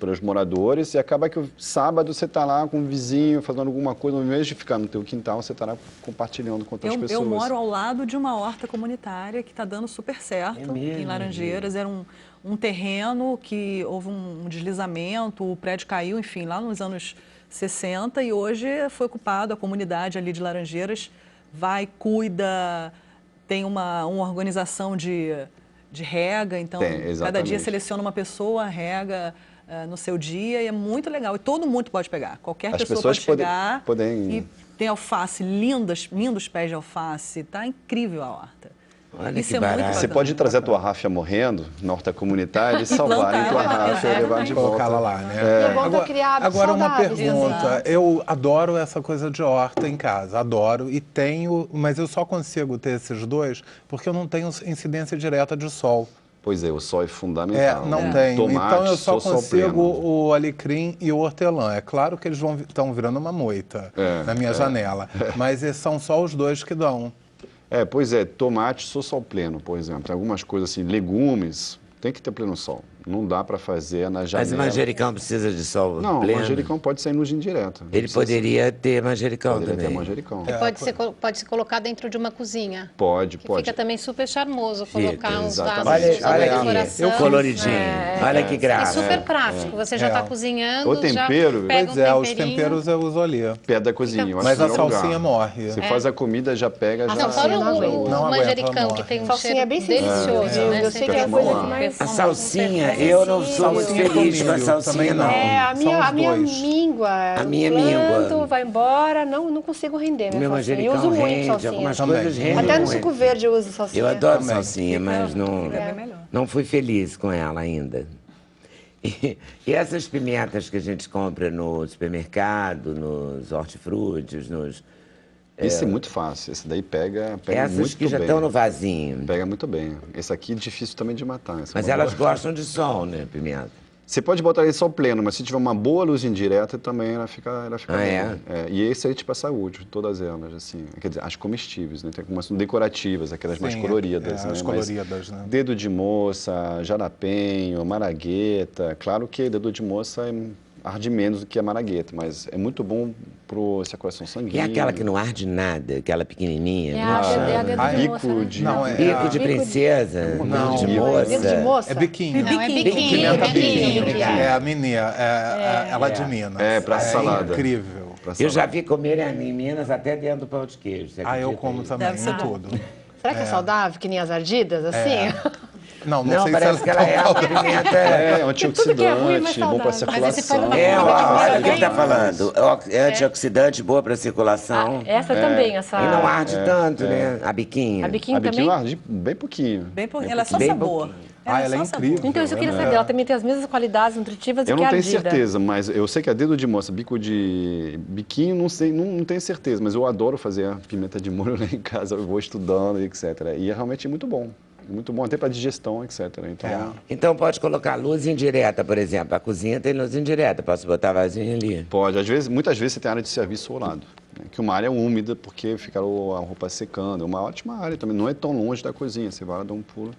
pelos moradores e acaba que o sábado você está lá com um vizinho fazendo alguma coisa, ao invés de ficar no teu quintal, você está lá compartilhando com outras pessoas. Eu moro ao lado de uma horta comunitária que está dando super certo, É mesmo, em Laranjeiras. Era um um terreno que houve um deslizamento, o prédio caiu, enfim, lá nos anos 60 e hoje foi ocupado, a comunidade ali de Laranjeiras vai, cuida, tem uma organização de rega, então cada dia seleciona uma pessoa, rega no seu dia e é muito legal. E todo mundo pode pegar, qualquer pessoa pode chegar e tem alface, lindos pés de alface, tá incrível a horta. Olha Isso que é muito barato. bacana. Você pode trazer a tua ráfia morrendo na horta comunitária e salvarem tua ráfia e levar de volta. Colocá-la lá, né? E é bom pra criar hábitos Agora uma saudáveis. pergunta. Exato. Eu adoro essa coisa de horta em casa, adoro. E tenho, mas eu só consigo ter esses dois porque eu não tenho incidência direta de sol. Pois é, o sol é fundamental. Não né? tenho. Tomate, Então eu só sol consigo pleno. o alecrim e o hortelã. É claro que eles estão virando uma moita na minha janela. Mas são só os dois que dão. Pois é, tomate, sol pleno, por exemplo. Tem algumas coisas assim, legumes, tem que ter pleno sol. Não dá para fazer na janela. Mas o manjericão precisa de sol Não, pleno? o manjericão pode sair luz indireta. Ele poderia ter manjericão Poderia ter também. manjericão. Pode se colocar dentro de uma cozinha. Pode. Fica também super charmoso Fica, colocar uns exatamente. vasos Olha de aqui, decoração. coloridinho. Olha que É graça. super prático. Você já está cozinhando, O tempero, já pega Pois um os temperinho. temperos eu uso ali. Perto da cozinha. eu acho Mas que é a o melhor salsinha lugar. morre. Você faz a comida, já pega, já... Não, fora não aguento. o Não aguento, manjericão, amor. que tem um Salsinha cheiro é bem sensível, delicioso, viu? né? Eu sei que é a coisa que mais... A salsinha, eu não sou muito Salsinha feliz com a comigo, salsinha, também não. a São os minha dois. míngua. A minha eu planto, míngua. vai embora, não consigo render O minha meu salsinha. Eu manjericão uso muito rende, salsinha. algumas Também. coisas rendem Até no muito. suco verde eu uso salsinha. Eu adoro Também. salsinha, mas não fui feliz com ela ainda. E essas pimentas que a gente compra no supermercado, nos hortifrutis, Esse é muito fácil. Esse daí pega essas muito que já bem. estão no vasinho. Pega muito bem. Esse aqui é difícil também de matar. Essa Mas é uma elas boa. gostam de sol, né, pimenta? Você pode botar ele sol pleno, mas se tiver uma boa luz indireta, também ela fica Ah, boa. é? E esse aí, tipo, é saúde, todas elas, assim. Quer dizer, as comestíveis, né? Tem algumas são decorativas, aquelas mais Sim, coloridas, né? as Mas coloridas, né? dedo de moça, jalapenho, maragueta. Claro que dedo de moça arde menos do que a maragueta, mas é muito bom pro circulação E sanguínea. aquela que não arde nada, aquela pequenininha, É como a que chama? dedo de moça, Bico né? de... Não, é Bico de a- princesa, Não. bico de Bico. moça. Dedo de moça? É biquinho. Não, é Biquinho. biquinho. Pimenta Biquinho, biquinho. obrigado. É a mineira, ela de Minas. É, pra salada. Incrível. pra Eu já salada. vi comerem em Minas até dentro do pão de queijo. você Eu acredita como nisso? também, Deve ser em bom. tudo. Será que é saudável, que nem as ardidas, assim? Não Não, sei parece se que ela é uma pimenta... É, antioxidante, Tudo que é ruim, mas bom pra saudável. Mas esse foi circulação. uma É, olha o que ele está Bem- falando. É antioxidante, boa para circulação. Essa também, essa... E não arde tanto, né? A biquinha. A biquinho A biquinho também? arde bem pouquinho. Ela é só Bem sabor. pouquinho. ela é só sabor. incrível. Então, isso eu queria saber. Ela também tem as mesmas qualidades nutritivas Eu do que não a tenho ardida. certeza, mas eu sei que a dedo de moça, bico de biquinho, não sei, não tenho certeza, mas eu adoro fazer a pimenta de molho lá em casa, eu vou estudando, etc. E é realmente muito bom até para digestão, etc. Então, Então pode colocar luz indireta, por exemplo. A cozinha tem luz indireta, posso botar vasinho ali. pode. Muitas vezes você tem área de serviço ao lado, né? Que uma área úmida, porque fica a roupa secando. É uma ótima área também, não é tão longe da cozinha, você vai lá dar um pulo.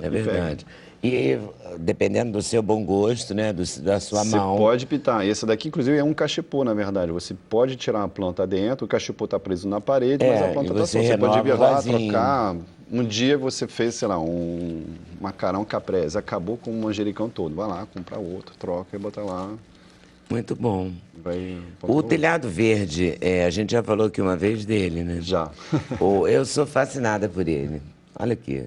É verdade. E dependendo do seu bom gosto, né, da sua Você mão. pode pitar. Esse daqui, inclusive, é um cachepô, na verdade. Você pode tirar a planta dentro, o cachepô está preso na parede, mas a planta e está você solta. Você pode renova ir o lá, vasinho. trocar. Um dia você fez, sei lá, um macarrão caprese, acabou com o manjericão todo. Vai lá, compra outro, troca e bota lá. Muito bom. Vai, O telhado verde, a gente já falou aqui uma vez dele, né? Já. Eu sou fascinada por ele. Olha aqui.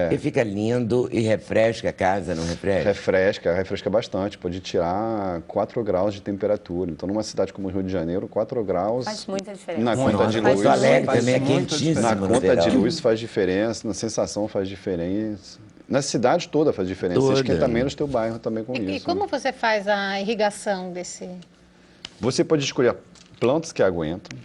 Ele fica lindo e refresca a casa, não refresca? Refresca bastante. Pode tirar 4 graus de temperatura. Então, numa cidade como o Rio de Janeiro, 4 graus... Faz muita diferença. Na conta de Porto luz... Alegre faz também é muita quentíssimo Na no conta de verão. luz faz diferença, na sensação faz diferença. Na cidade toda faz diferença. Toda. Você esquenta menos teu bairro também com E isso. como você faz a irrigação desse... Você pode escolher plantas que aguentam.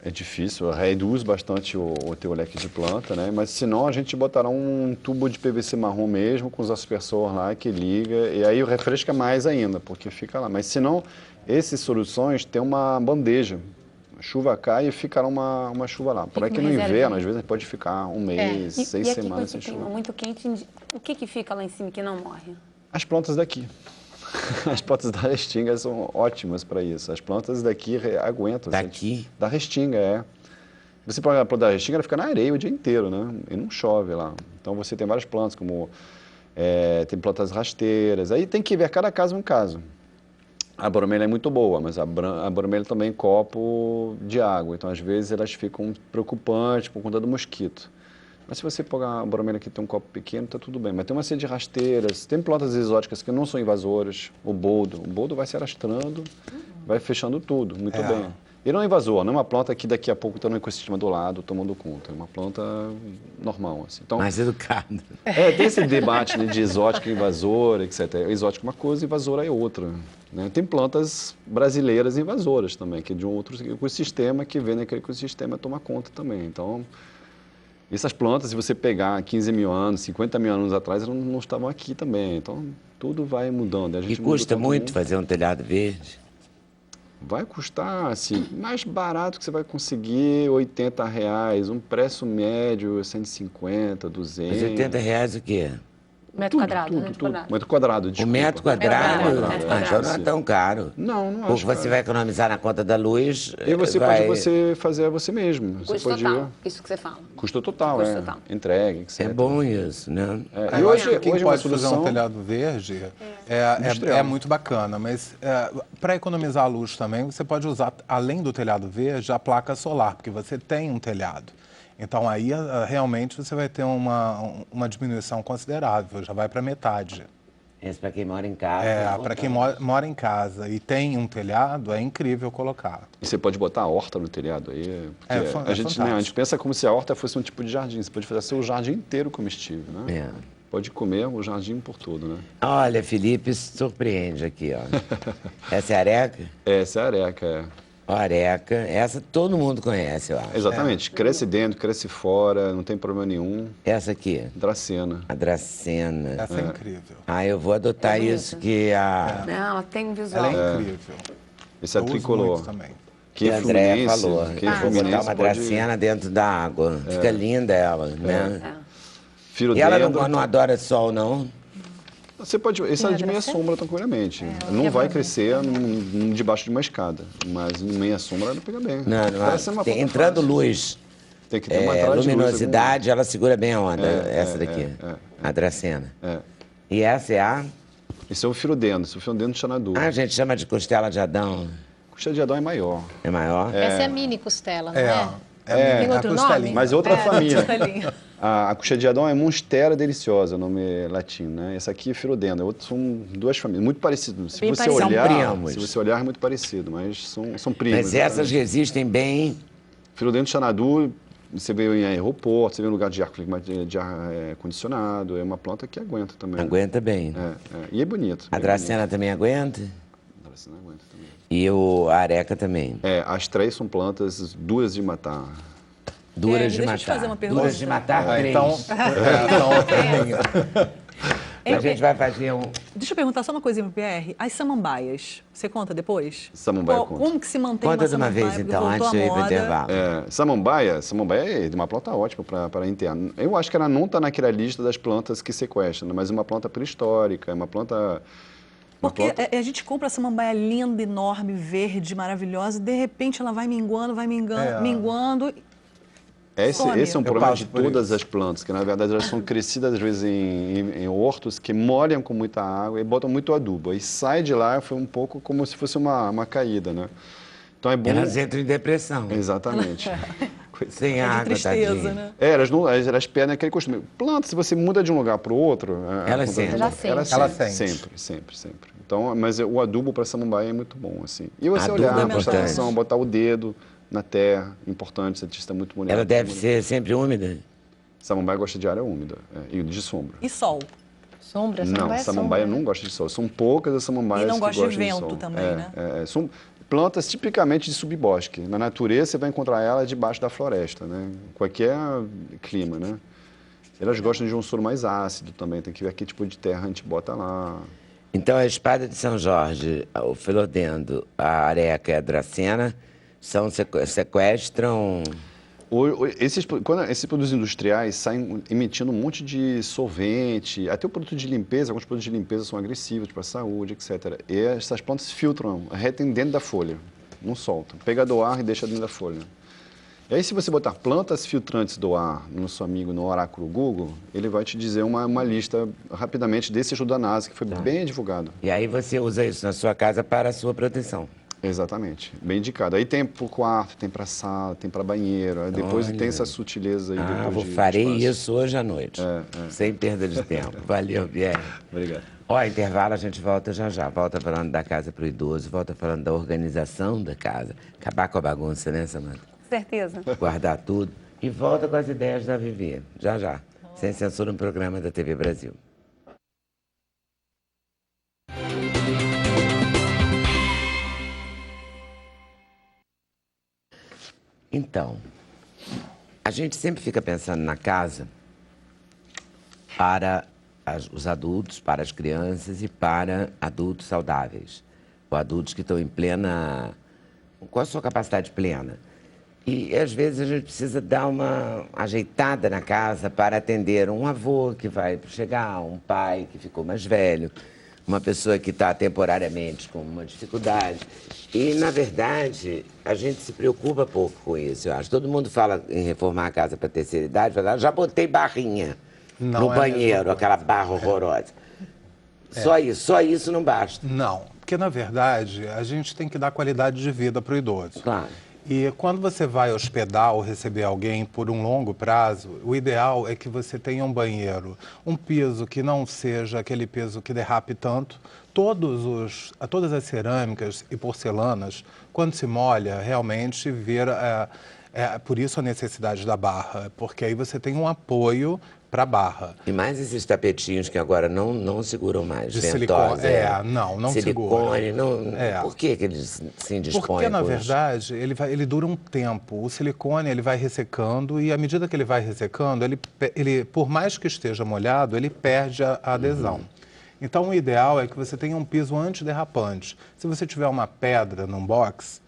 É difícil, reduz bastante o teu leque de planta, né? Mas se não, a gente botará um tubo de PVC marrom mesmo, com os aspersor lá, que liga, e aí refresca mais ainda, porque fica lá. Mas se não, essas soluções têm uma bandeja. A chuva cai e ficará uma chuva lá. Por Fica aqui uma no reserva. inverno, às vezes, pode ficar um mês, 6 E aqui, semanas quando sem esse clima chuva. muito quente, o que fica lá em cima que não morre? As plantas daqui. As plantas da restinga são ótimas para isso. As plantas daqui aguentam. Daqui? Da restinga, é. Você pode a planta da restinga, ela fica na areia o dia inteiro, né? E não chove lá. Então você tem várias plantas como tem plantas rasteiras. Aí tem que ver cada caso um caso. A bromélia é muito boa, mas a bromélia também é copo de água. Então, às vezes, elas ficam preocupantes por conta do mosquito. Mas se você pegar a bromélia que tem um copo pequeno, está tudo bem. Mas tem uma série de rasteiras, tem plantas exóticas que não são invasoras. O boldo vai se alastrando, vai fechando tudo, muito bem. E não é invasor, não é uma planta que daqui a pouco está no ecossistema do lado, tomando conta. É uma planta normal, assim. Então, Mais educado. tem esse debate, né, de exótica e invasora, etc. Exótica é uma coisa, invasora é outra. Né? Tem plantas brasileiras invasoras também, que é de um outro ecossistema, que vem naquele ecossistema toma conta também. Então, essas plantas, se você pegar 15 mil anos, 50 mil anos atrás, elas não estavam aqui também. Então, tudo vai mudando. A E gente muda custa todo muito mundo. fazer um telhado verde? Vai custar, assim, mais barato que você vai conseguir, R$80. Um preço médio, 150, 200. Mas R$80 o quê? Metro quadrado, Tudo, metro tudo. quadrado. Metro quadrado, O desculpa. metro quadrado? Metro Ah, quadrado. então não é tão caro. Não, não Porque acho, você cara. vai economizar na conta da luz. E você vai... pode fazer você mesmo. Você Custo pode total, isso que você fala. Custo total, Custo total. Entrega, etc. É bom isso, né? E Eu hoje, acho que quem hoje uma pode fazer solução... um telhado verde Industrial. é muito bacana, mas para economizar a luz também, você pode usar, além do telhado verde, a placa solar, porque você tem um telhado. Então aí realmente você vai ter uma diminuição considerável, já vai para metade. Esse para quem mora em casa. Para quem mora em casa e tem um telhado, é incrível colocar. E você pode botar a horta no telhado aí. Porque É a gente, né, a gente fantástico. pensa como se a horta fosse um tipo de jardim. Você pode fazer seu jardim inteiro comestível, né? É. Pode comer o jardim por todo, né? Olha, Felipe, surpreende aqui, ó. Essa é a areca? Essa é a areca, Ó, areca. Essa todo mundo conhece, eu acho. Exatamente. Cresce dentro, cresce fora, não tem problema nenhum. Essa aqui, Dracena. a dracena. Essa é incrível. Ah, eu vou adotar isso que a... Não, ela tem um visual. Ela é incrível. Esse é Eu uso tricolor. muito também. Quem Que é a Andréa fluminense, falou. quem é Vou fluminense botar uma pode... dracena dentro da água. Fica linda ela, né? Filo E ela dentro. não adora sol, não? Você pode... Isso é de meia sombra tranquilamente. Não vai crescer debaixo de uma escada, mas em meia sombra ela pega bem. Não, Essa é uma planta entrando fácil. luz, Tem que ter uma entrada de luz, luminosidade, ela segura bem a onda, essa daqui, a dracena. E essa é a... Esse é o filodendro, esse é o filodendro de Xanadu. Ah, a gente chama de costela de Adão. O costela de Adão é maior. É maior? Essa é a mini costela, não é? Tem a outro costelinha. nome? Mas é outra família. Costelinha. A costela de Adão é Monstera deliciosa, o nome latino, né? Essa aqui é filodendro. São duas famílias, muito parecidas. Se Bem você parecido. olhar, São primos. se você olhar é muito parecido, mas são primos. Mas essas resistem bem... Filodendro de Xanadu, você vê em aeroporto, você vê em lugar de ar condicionado, é uma planta que aguenta também. Aguenta bem. E é bonito. A dracena também aguenta? A dracena aguenta também. E a areca também. As três são plantas duras de matar. Duras de deixa eu te matar. fazer uma pergunta. Duras de matar, três. A gente vai fazer um... Deixa eu perguntar só uma coisinha pro PR. As samambaias, você conta depois? Samambaia conta. Como que se mantém Conta uma de uma samambaia? vez, Porque então, voltou antes de à eu ir para o moda. intervalo. Samambaia é uma planta ótima para enterrar. Eu acho que ela não está naquela lista das plantas que sequestram, mas é uma planta pré-histórica, é uma planta... Porque a gente compra a samambaia linda, enorme, verde, maravilhosa, e de repente ela vai minguando, minguando. Some. Esse é um Eu problema passo de por todas isso. as plantas, que na verdade elas são crescidas às vezes em hortos que molham com muita água e botam muito adubo. E sai de lá, foi um pouco como se fosse uma caída, né? Então é bom... Elas entram em depressão. Exatamente. Sem É de água, tristeza, tadinha. né? Elas perdem aquele costume. Planta, se você muda de um lugar para o outro... Elas sentem. Ela sente. Sempre. Então, mas o adubo para samambaia é muito bom, assim. E você Adubo olhar, é prestar importante. atenção, botar o dedo na terra, importante, essa tista é muito bonita. Ela deve ser sempre úmida? Samambaia gosta de área úmida e de sombra. E sol. Sombra, Não, samambaia não gosta de sol. São poucas as samambaias E não que gosta gostam de sol. vento também, né? São plantas tipicamente de subbosque. Na natureza você vai encontrar ela debaixo da floresta, né? Qualquer clima, né? Elas gostam de um solo mais ácido também. Tem que ver que tipo de terra a gente bota lá. Então, a espada de São Jorge, o filodendro, a areca e a dracena sequestram... Esses produtos industriais saem emitindo um monte de solvente, até o produto de limpeza, alguns produtos de limpeza são agressivos para a saúde, etc. E essas plantas filtram, retem dentro da folha, não soltam. Pega do ar e deixa dentro da folha. E aí, se você botar plantas filtrantes do ar no seu amigo no oráculo Google, ele vai te dizer uma lista rapidamente desse estudo da NASA, que foi bem divulgado. E aí você usa isso na sua casa para a sua proteção. Exatamente, bem indicado. Aí tem para o quarto, tem para sala, tem para banheiro. Aí depois tem essa sutileza aí. Farei isso hoje à noite, sem perda de tempo. Valeu, Biel. Obrigado. Ó, intervalo, a gente volta já. Volta falando da casa para o idoso, volta falando da organização da casa. Acabar com a bagunça, né, Samanta? Certeza. Guardar tudo. E volta com as ideias da Vivi. Já. Sem censura, no programa da TV Brasil. Então, a gente sempre fica pensando na casa para os adultos, para as crianças e para adultos saudáveis. Ou adultos que estão em plena... com a sua capacidade plena. E, às vezes, a gente precisa dar uma ajeitada na casa para atender um avô que vai chegar, um pai que ficou mais velho, uma pessoa que está temporariamente com uma dificuldade. E, na verdade, a gente se preocupa pouco com isso, eu acho. Todo mundo fala em reformar a casa para terceira idade, fala, já botei barrinha no banheiro, aquela barra horrorosa. Só isso não basta. Não, porque, na verdade, a gente tem que dar qualidade de vida para o idoso. Claro. E quando você vai hospedar ou receber alguém por um longo prazo, o ideal é que você tenha um banheiro, um piso que não seja aquele piso que derrape tanto. Todas as cerâmicas e porcelanas, quando se molha, realmente vira... por isso a necessidade da barra, porque aí você tem um apoio para a barra. E mais esses tapetinhos que agora não seguram mais. De ventosa, silicone. Não silicone, segura. Por que eles se indispõem? Porque, na verdade, ele dura um tempo. O silicone, ele vai ressecando e, à medida que ele vai ressecando, ele por mais que esteja molhado, ele perde a adesão. Então, o ideal é que você tenha um piso antiderrapante. Se você tiver uma pedra num box,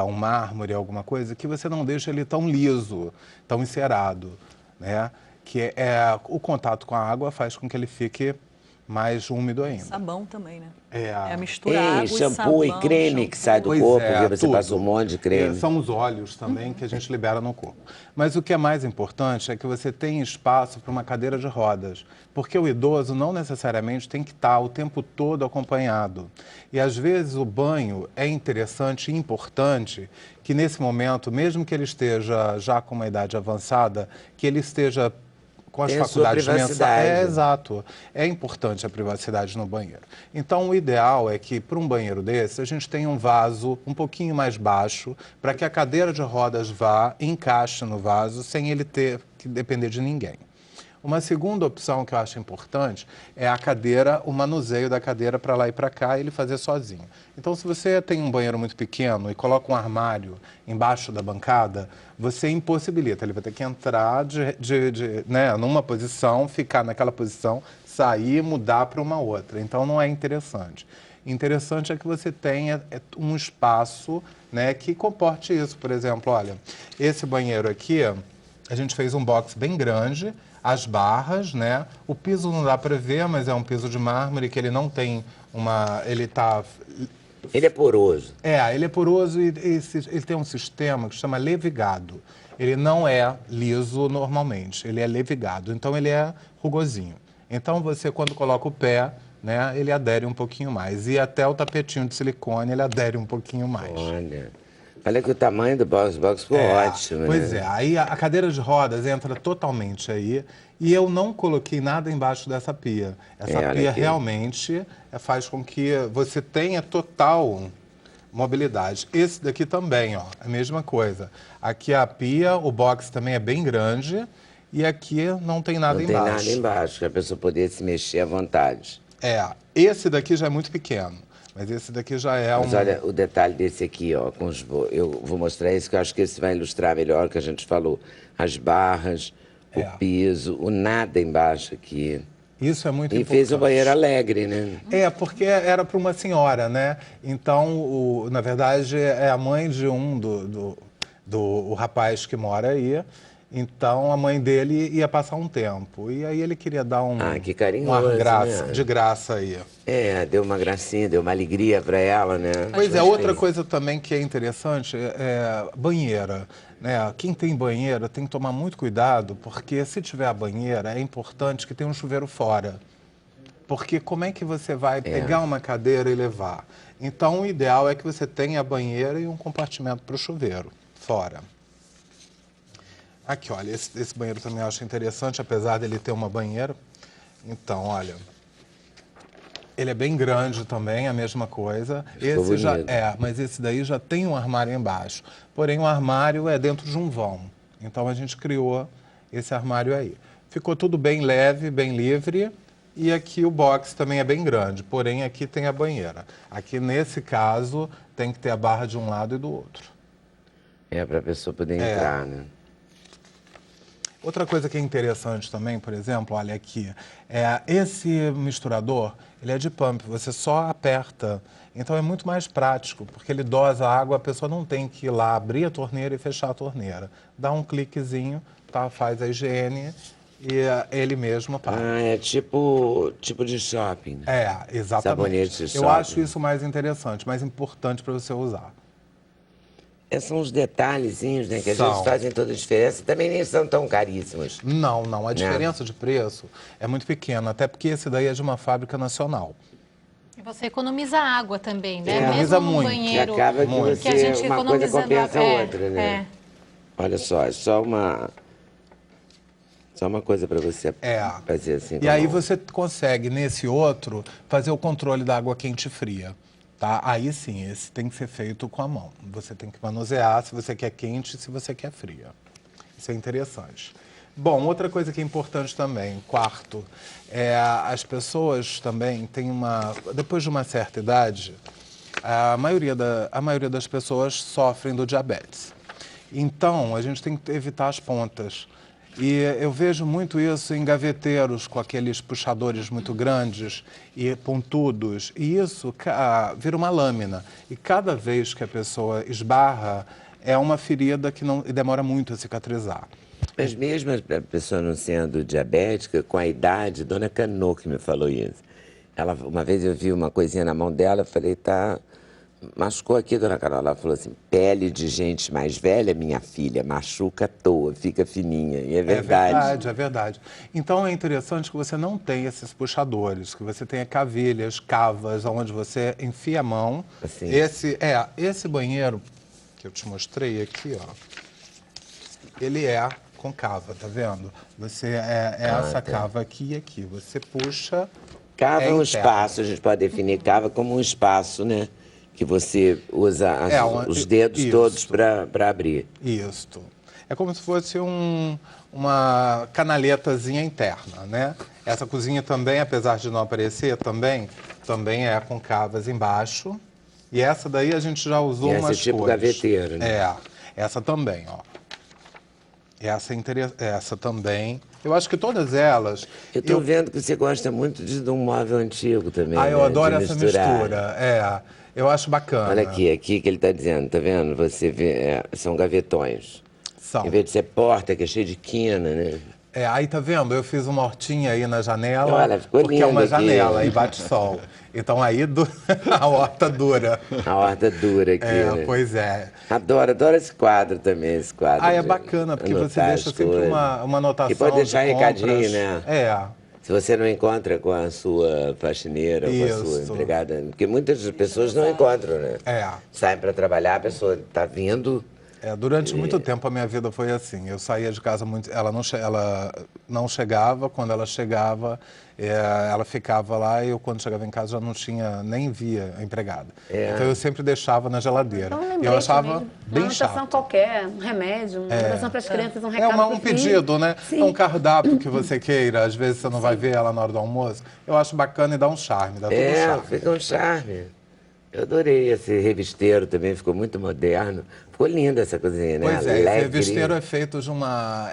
um mármore, alguma coisa, que você não deixa ele tão liso, tão encerado, né? Que o contato com a água faz com que ele fique mais úmido ainda. Sabão também, né? É a mistura água e shampoo sabão, e creme que sai do Pois corpo, é, porque você tudo. passa um monte de creme. São os óleos também que a gente libera no corpo. Mas o que é mais importante é que você tenha espaço para uma cadeira de rodas, porque o idoso não necessariamente tem que estar o tempo todo acompanhado. E às vezes o banho é interessante e importante que nesse momento, mesmo que ele esteja já com uma idade avançada, que ele esteja com as faculdades mensais. Exato. É importante a privacidade no banheiro. Então, o ideal é que, para um banheiro desse, a gente tenha um vaso um pouquinho mais baixo, para que a cadeira de rodas vá, encaixe no vaso, sem ele ter que depender de ninguém. Uma segunda opção que eu acho importante é a cadeira, o manuseio da cadeira para lá e para cá e ele fazer sozinho. Então, se você tem um banheiro muito pequeno e coloca um armário embaixo da bancada, você impossibilita. Ele vai ter que entrar numa posição, ficar naquela posição, sair e mudar para uma outra. Então, não é interessante. Interessante é que você tenha um espaço, né, que comporte isso. Por exemplo, olha, esse banheiro aqui, a gente fez um box bem grande, as barras, né? O piso não dá para ver, mas é um piso de mármore que ele não tem Ele é poroso. Ele é poroso e ele tem um sistema que chama levigado. Ele não é liso normalmente, ele é levigado, então ele é rugosinho. Então você, quando coloca o pé, né, ele adere um pouquinho mais. E até o tapetinho de silicone, ele adere um pouquinho mais. Olha que o tamanho do box ficou ótimo, Pois né? aí a cadeira de rodas entra totalmente aí e eu não coloquei nada embaixo dessa pia. Essa pia realmente faz com que você tenha total mobilidade. Esse daqui também, ó, a mesma coisa. Aqui a pia, o box também é bem grande e aqui não tem nada embaixo. Não tem nada embaixo, que a pessoa poder se mexer à vontade. Esse daqui já é muito pequeno. Mas esse daqui já é Mas olha o detalhe desse aqui, ó. Eu vou mostrar esse, que eu acho que esse vai ilustrar melhor o que a gente falou. As barras, o piso, o nada embaixo aqui. Isso é muito importante. E fez um banheiro alegre, né? Porque era para uma senhora, né? Então, na verdade, é a mãe de do rapaz que mora aí. Então, a mãe dele ia passar um tempo. E aí ele queria dar que carinhoso, né? de graça aí. Deu uma gracinha, deu uma alegria para ela, né? Pois outra coisa também que é interessante é banheira. né? Quem tem banheira tem que tomar muito cuidado, porque se tiver a banheira, é importante que tenha um chuveiro fora. Porque como é que você vai pegar uma cadeira e levar? Então, o ideal é que você tenha a banheira e um compartimento para o chuveiro, fora. Aqui, olha, esse banheiro também eu acho interessante, apesar dele ter uma banheira. Então, olha, ele é bem grande também, a mesma coisa. Esse já bonito. mas esse daí já tem um armário embaixo. Porém, o armário é dentro de um vão. Então, a gente criou esse armário aí. Ficou tudo bem leve, bem livre. E aqui o box também é bem grande, porém aqui tem a banheira. Aqui, nesse caso, tem que ter a barra de um lado e do outro. É para a pessoa poder entrar, né? Outra coisa que é interessante também, por exemplo, olha aqui, esse misturador, ele é de pump, você só aperta. Então é muito mais prático, porque ele dosa a água, a pessoa não tem que ir lá abrir a torneira e fechar a torneira. Dá um cliquezinho, tá, faz a higiene e ele mesmo para. Ah, é tipo de shopping. Exatamente. Sabonete de Eu shopping. acho isso mais interessante, mais importante para você usar. São os detalhezinhos, né, que às São. vezes fazem toda a diferença. Também nem são tão caríssimos. Não. A diferença de preço é muito pequena, até porque esse daí é de uma fábrica nacional. E você economiza água também, né? Economiza Mesmo num muito. E banheiro acaba que Muito. que a gente uma coisa economizando compensa a água. outra, né? É. Olha só, é só uma coisa para você fazer assim. E aí você consegue, nesse outro, fazer o controle da água quente e fria. Tá? Aí sim, esse tem que ser feito com a mão. Você tem que manusear se você quer quente e se você quer fria. Isso é interessante. Bom, outra coisa que é importante também, quarto, as pessoas também têm depois de uma certa idade, a maioria das pessoas sofrem do diabetes. Então, a gente tem que evitar as pontas. E eu vejo muito isso em gaveteiros com aqueles puxadores muito grandes e pontudos. E isso vira uma lâmina. E cada vez que a pessoa esbarra, é uma ferida que não demora muito a cicatrizar. Mas mesmo a pessoa não sendo diabética, com a idade, Dona Canô que me falou isso. Uma vez eu vi uma coisinha na mão dela, eu falei, machucou aqui, Dona Canô. Ela falou assim, pele de gente mais velha, minha filha, machuca à toa, fica fininha. E é verdade. É verdade. Então é interessante que você não tenha esses puxadores, que você tenha cavilhas, cavas, onde você enfia a mão. Assim. Esse banheiro que eu te mostrei aqui, ó, ele é com cava, tá vendo? Essa cava aqui e aqui. Você puxa. Cava é um interno. espaço, a gente pode definir cava como um espaço, né? Que você usa os dedos isso. todos para abrir. Isso. É como se fosse uma canaletazinha interna, né? Essa cozinha também, apesar de não aparecer, também é com cavas embaixo. E essa daí a gente já usou E essa umas é tipo cores. gaveteiro, né? Essa também, ó. Essa também. Eu acho que todas elas... Eu tô vendo que você gosta muito de um móvel antigo também. eu né? adoro De essa misturar. mistura. Eu acho bacana. Olha aqui que ele está dizendo, tá vendo? Você vê, são gavetões. São. Em vez de ser porta, que é cheio de quina, né? Aí tá vendo? Eu fiz uma hortinha aí na janela. Olha, ficou porque é lindo uma aqui. janela e bate sol. Então aí a horta dura. A horta dura aqui, né? Pois é. Adoro esse quadro também, esse quadro. É de bacana, porque você anotar deixa as sempre coisas. uma anotação. E pode deixar de recadinho, compras. né? Se você não encontra com a sua faxineira ou com a sua Isso. empregada, porque muitas pessoas não encontram, né? Saem para trabalhar, a pessoa está vindo. Durante muito tempo a minha vida foi assim. Eu saía de casa muito. Ela não chegava. Quando ela chegava, ela ficava lá e eu, quando chegava em casa, já não tinha, nem via a empregada. Então eu sempre deixava na geladeira. Então, E eu achava uma bem anotação chato. qualquer, um remédio, uma anotação para as crianças, um recado Um pro filho. pedido, né? Sim. Um cardápio que você queira. Às vezes você não vai ver ela na hora do almoço. Eu acho bacana e dá um charme, dá todo um charme. Fica um charme. Eu adorei esse revisteiro também, ficou muito moderno. Ficou linda essa cozinha, né? Pois é, esse Alegre. revisteiro é feito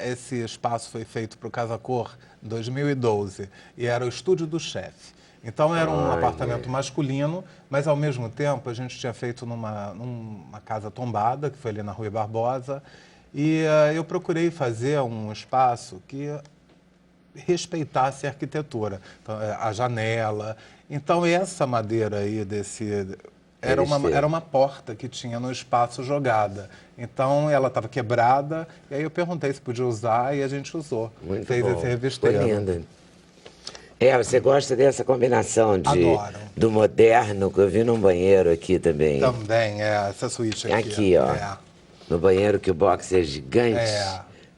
Esse espaço foi feito para o Casa Cor em 2012 e era o estúdio do chefe. Então era um apartamento masculino, mas ao mesmo tempo a gente tinha feito numa casa tombada, que foi ali na Rui Barbosa, e eu procurei fazer um espaço que respeitasse a arquitetura, então, a janela. Então essa madeira aí era uma porta que tinha no espaço jogada. Então, ela estava quebrada, e aí eu perguntei se podia usar, e a gente usou. Muito Fez bom. esse revisteiro. Ficou linda. Você gosta dessa combinação Adoro. do moderno, que eu vi num banheiro aqui também. Também, essa suíte aqui. Aqui, ó. É. No banheiro que o box é gigante.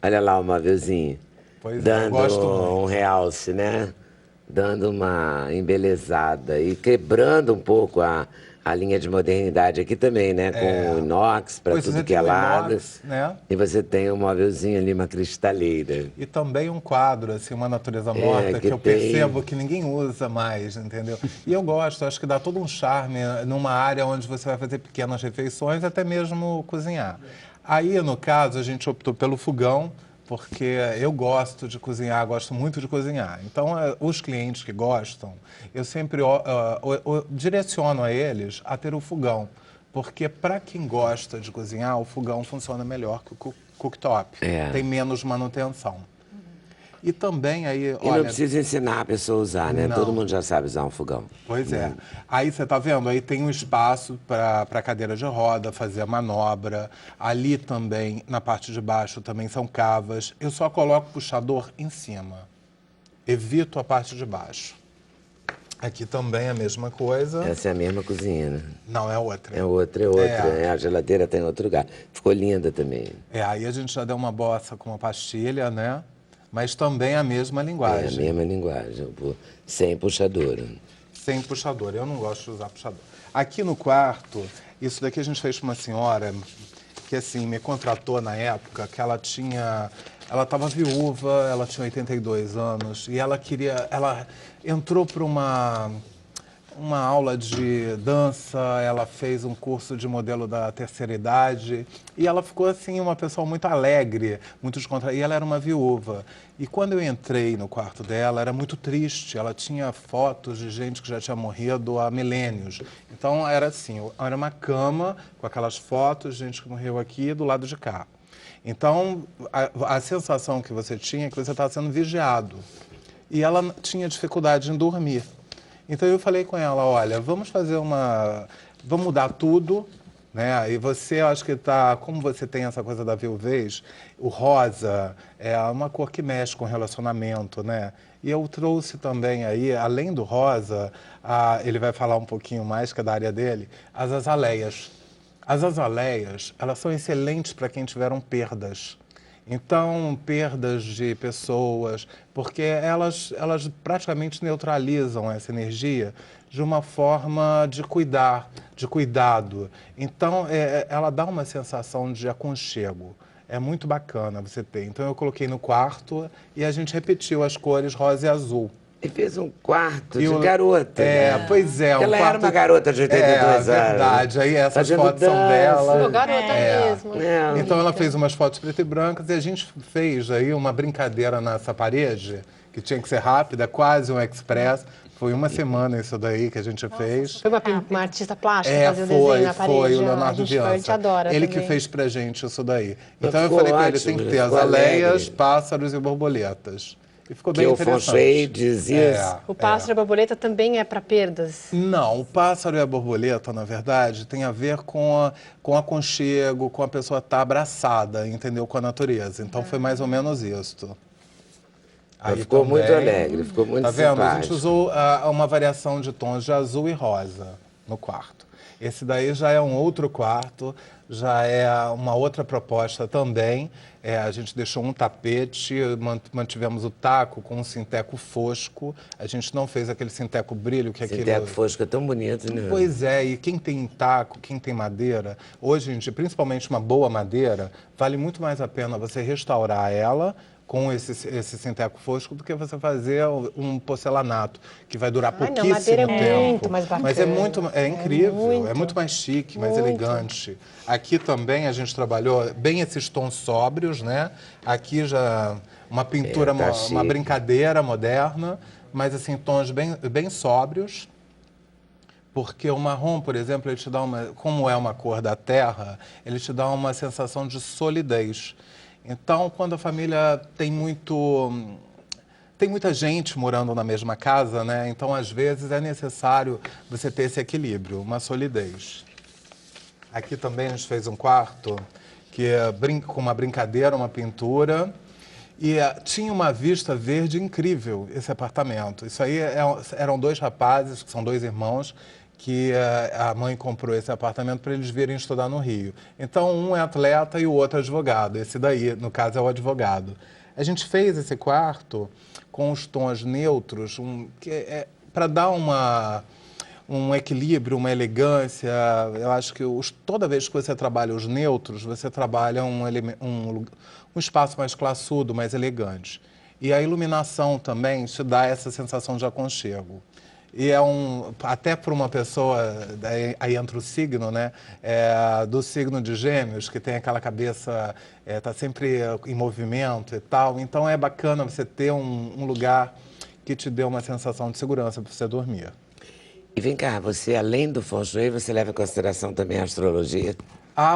Olha lá o móvelzinho. Pois é, eu dando gosto muito. um realce, né? Dando uma embelezada e quebrando um pouco a linha de modernidade aqui também, né? Com inox para Pois tudo você que é tem o lado. inox, né? E você tem um móvelzinho ali, uma cristaleira. E também um quadro, assim, uma natureza morta, que eu tem- percebo que ninguém usa mais, entendeu? E eu gosto, acho que dá todo um charme numa área onde você vai fazer pequenas refeições, até mesmo cozinhar. Aí, no caso, a gente optou pelo fogão, porque eu gosto de cozinhar, gosto muito de cozinhar. Então, os clientes que gostam, eu sempre direciono a eles a ter o fogão. Porque para quem gosta de cozinhar, o fogão funciona melhor que o cooktop. Tem menos manutenção. E também aí, E não precisa ensinar a pessoa a usar, né? Não. Todo mundo já sabe usar um fogão. Pois é. Aí você tá vendo? Aí tem um espaço para cadeira de roda, fazer a manobra. Ali também, na parte de baixo, também são cavas. Eu só coloco o puxador em cima. Evito a parte de baixo. Aqui também é a mesma coisa. Essa é a mesma cozinha, né? Não, é outra. É outra. A geladeira tem em outro lugar. Ficou linda também. Aí a gente já deu uma bossa com uma pastilha, né? Mas também a mesma É a linguagem. mesma linguagem, sem puxador. Sem puxador. Eu não gosto de usar puxador. Aqui no quarto, isso daqui a gente fez para uma senhora que, assim, me contratou na época, que ela estava viúva, ela tinha 82 anos, e ela entrou para uma aula de dança, ela fez um curso de modelo da terceira idade, e ela ficou, assim, uma pessoa muito alegre, muito descontraída, e ela era uma viúva. E quando eu entrei no quarto dela, era muito triste, ela tinha fotos de gente que já tinha morrido há milênios. Então, era assim, era uma cama com aquelas fotos de gente que morreu aqui do lado de cá. Então, a sensação que você tinha é que você estava sendo vigiado. E ela tinha dificuldade em dormir. Então eu falei com ela, olha, vamos mudar tudo, né? E você, eu acho que como você tem essa coisa da viuvez, o rosa é uma cor que mexe com relacionamento, né? E eu trouxe também aí, além do rosa, ele vai falar um pouquinho mais, que é da área dele, as azaleias. As azaleias, elas são excelentes para quem tiveram perdas. Então, perdas de pessoas, porque elas praticamente neutralizam essa energia de uma forma de cuidado. Então, ela dá uma sensação de aconchego. É muito bacana você ter. Então, eu coloquei no quarto e a gente repetiu as cores rosa e azul. E fez um quarto de garota. Pois é. Ela era uma garota de 82 anos. É verdade. Aí essas Fazendo fotos são dança. dela. Pô, garota mesmo. Então ela fez umas fotos preto e brancas e a gente fez aí uma brincadeira nessa parede, que tinha que ser rápida, quase um express. Foi uma semana isso daí que a gente fez. Foi uma artista plástica fazer o desenho na parede? Foi o Leonardo a Viança. gente adora Ele também. que fez pra gente isso daí. Mas Então eu ficou falei pra ele, ótimo, tem que ter ficou azaleias, alegre. pássaros e borboletas. E ficou Que bem o interessante. Feng Shui dizia isso. O pássaro e a borboleta também é para perdas? Não, o pássaro e a borboleta, na verdade, tem a ver com aconchego, com a pessoa estar abraçada, entendeu? Com a natureza. Então foi mais ou menos isso. Aí ficou muito alegre, ficou muito Tá vendo? A gente simpático. usou uma variação de tons de azul e rosa no quarto. Esse daí já é um outro quarto, já é uma outra proposta também. A gente deixou um tapete, mantivemos o taco com um sinteco fosco. A gente não fez aquele sinteco brilho que aquele... Sinteco fosco é tão bonito, né? Pois é, e quem tem taco, quem tem madeira, hoje em dia, principalmente uma boa madeira, vale muito mais a pena você restaurar ela com esse sinteco fosco do que você fazer um porcelanato, que vai durar pouquíssimo madeira é tempo. muito mais bacana. Mas é incrível, é muito mais chique, mais elegante. Aqui também a gente trabalhou bem esses tons sóbrios, né? Aqui já uma pintura, tá uma chique. brincadeira moderna, mas assim, tons bem sóbrios. Porque o marrom, por exemplo, ele te dá como é uma cor da terra, ele te dá uma sensação de solidez. Então, quando a família tem tem muita gente morando na mesma casa, né? Então, às vezes, é necessário você ter esse equilíbrio, uma solidez. Aqui também a gente fez um quarto que é com uma brincadeira, uma pintura. E tinha uma vista verde incrível, esse apartamento. Isso aí eram 2 rapazes, que são 2 irmãos, que a mãe comprou esse apartamento para eles virem estudar no Rio. Então, um é atleta e o outro é advogado. Esse daí, no caso, é o advogado. A gente fez esse quarto com os tons neutros, para dar um equilíbrio, uma elegância. Eu acho que toda vez que você trabalha os neutros, você trabalha um espaço mais classudo, mais elegante. E a iluminação também te dá essa sensação de aconchego. E até para uma pessoa, aí entra o signo, né? Do signo de Gêmeos, que tem aquela cabeça, tá sempre em movimento e tal. Então é bacana você ter um lugar que te dê uma sensação de segurança para você dormir. E vem cá, você, além do Feng Shui, você leva em consideração também a astrologia?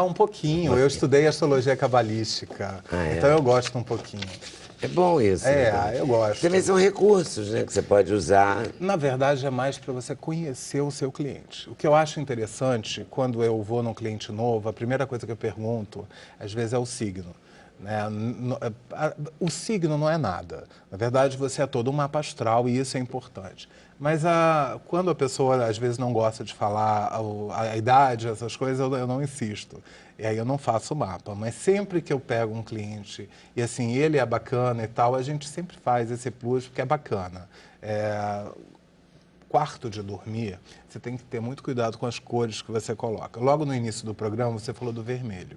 Um pouquinho. Eu estudei astrologia cabalística, então eu gosto um pouquinho. É bom isso. Eu gosto. Também são recursos, né, que você pode usar. Na verdade, é mais para você conhecer o seu cliente. O que eu acho interessante, quando eu vou num cliente novo, a primeira coisa que eu pergunto, às vezes, é o signo. Né? O signo não é nada. Na verdade, você é todo um mapa astral e isso é importante. Mas quando a pessoa, às vezes, não gosta de falar a idade, essas coisas, eu não insisto. E aí eu não faço o mapa. Mas sempre que eu pego um cliente e, assim, ele é bacana e tal, a gente sempre faz esse plus porque é bacana. Quarto de dormir, você tem que ter muito cuidado com as cores que você coloca. Logo no início do programa, você falou do vermelho.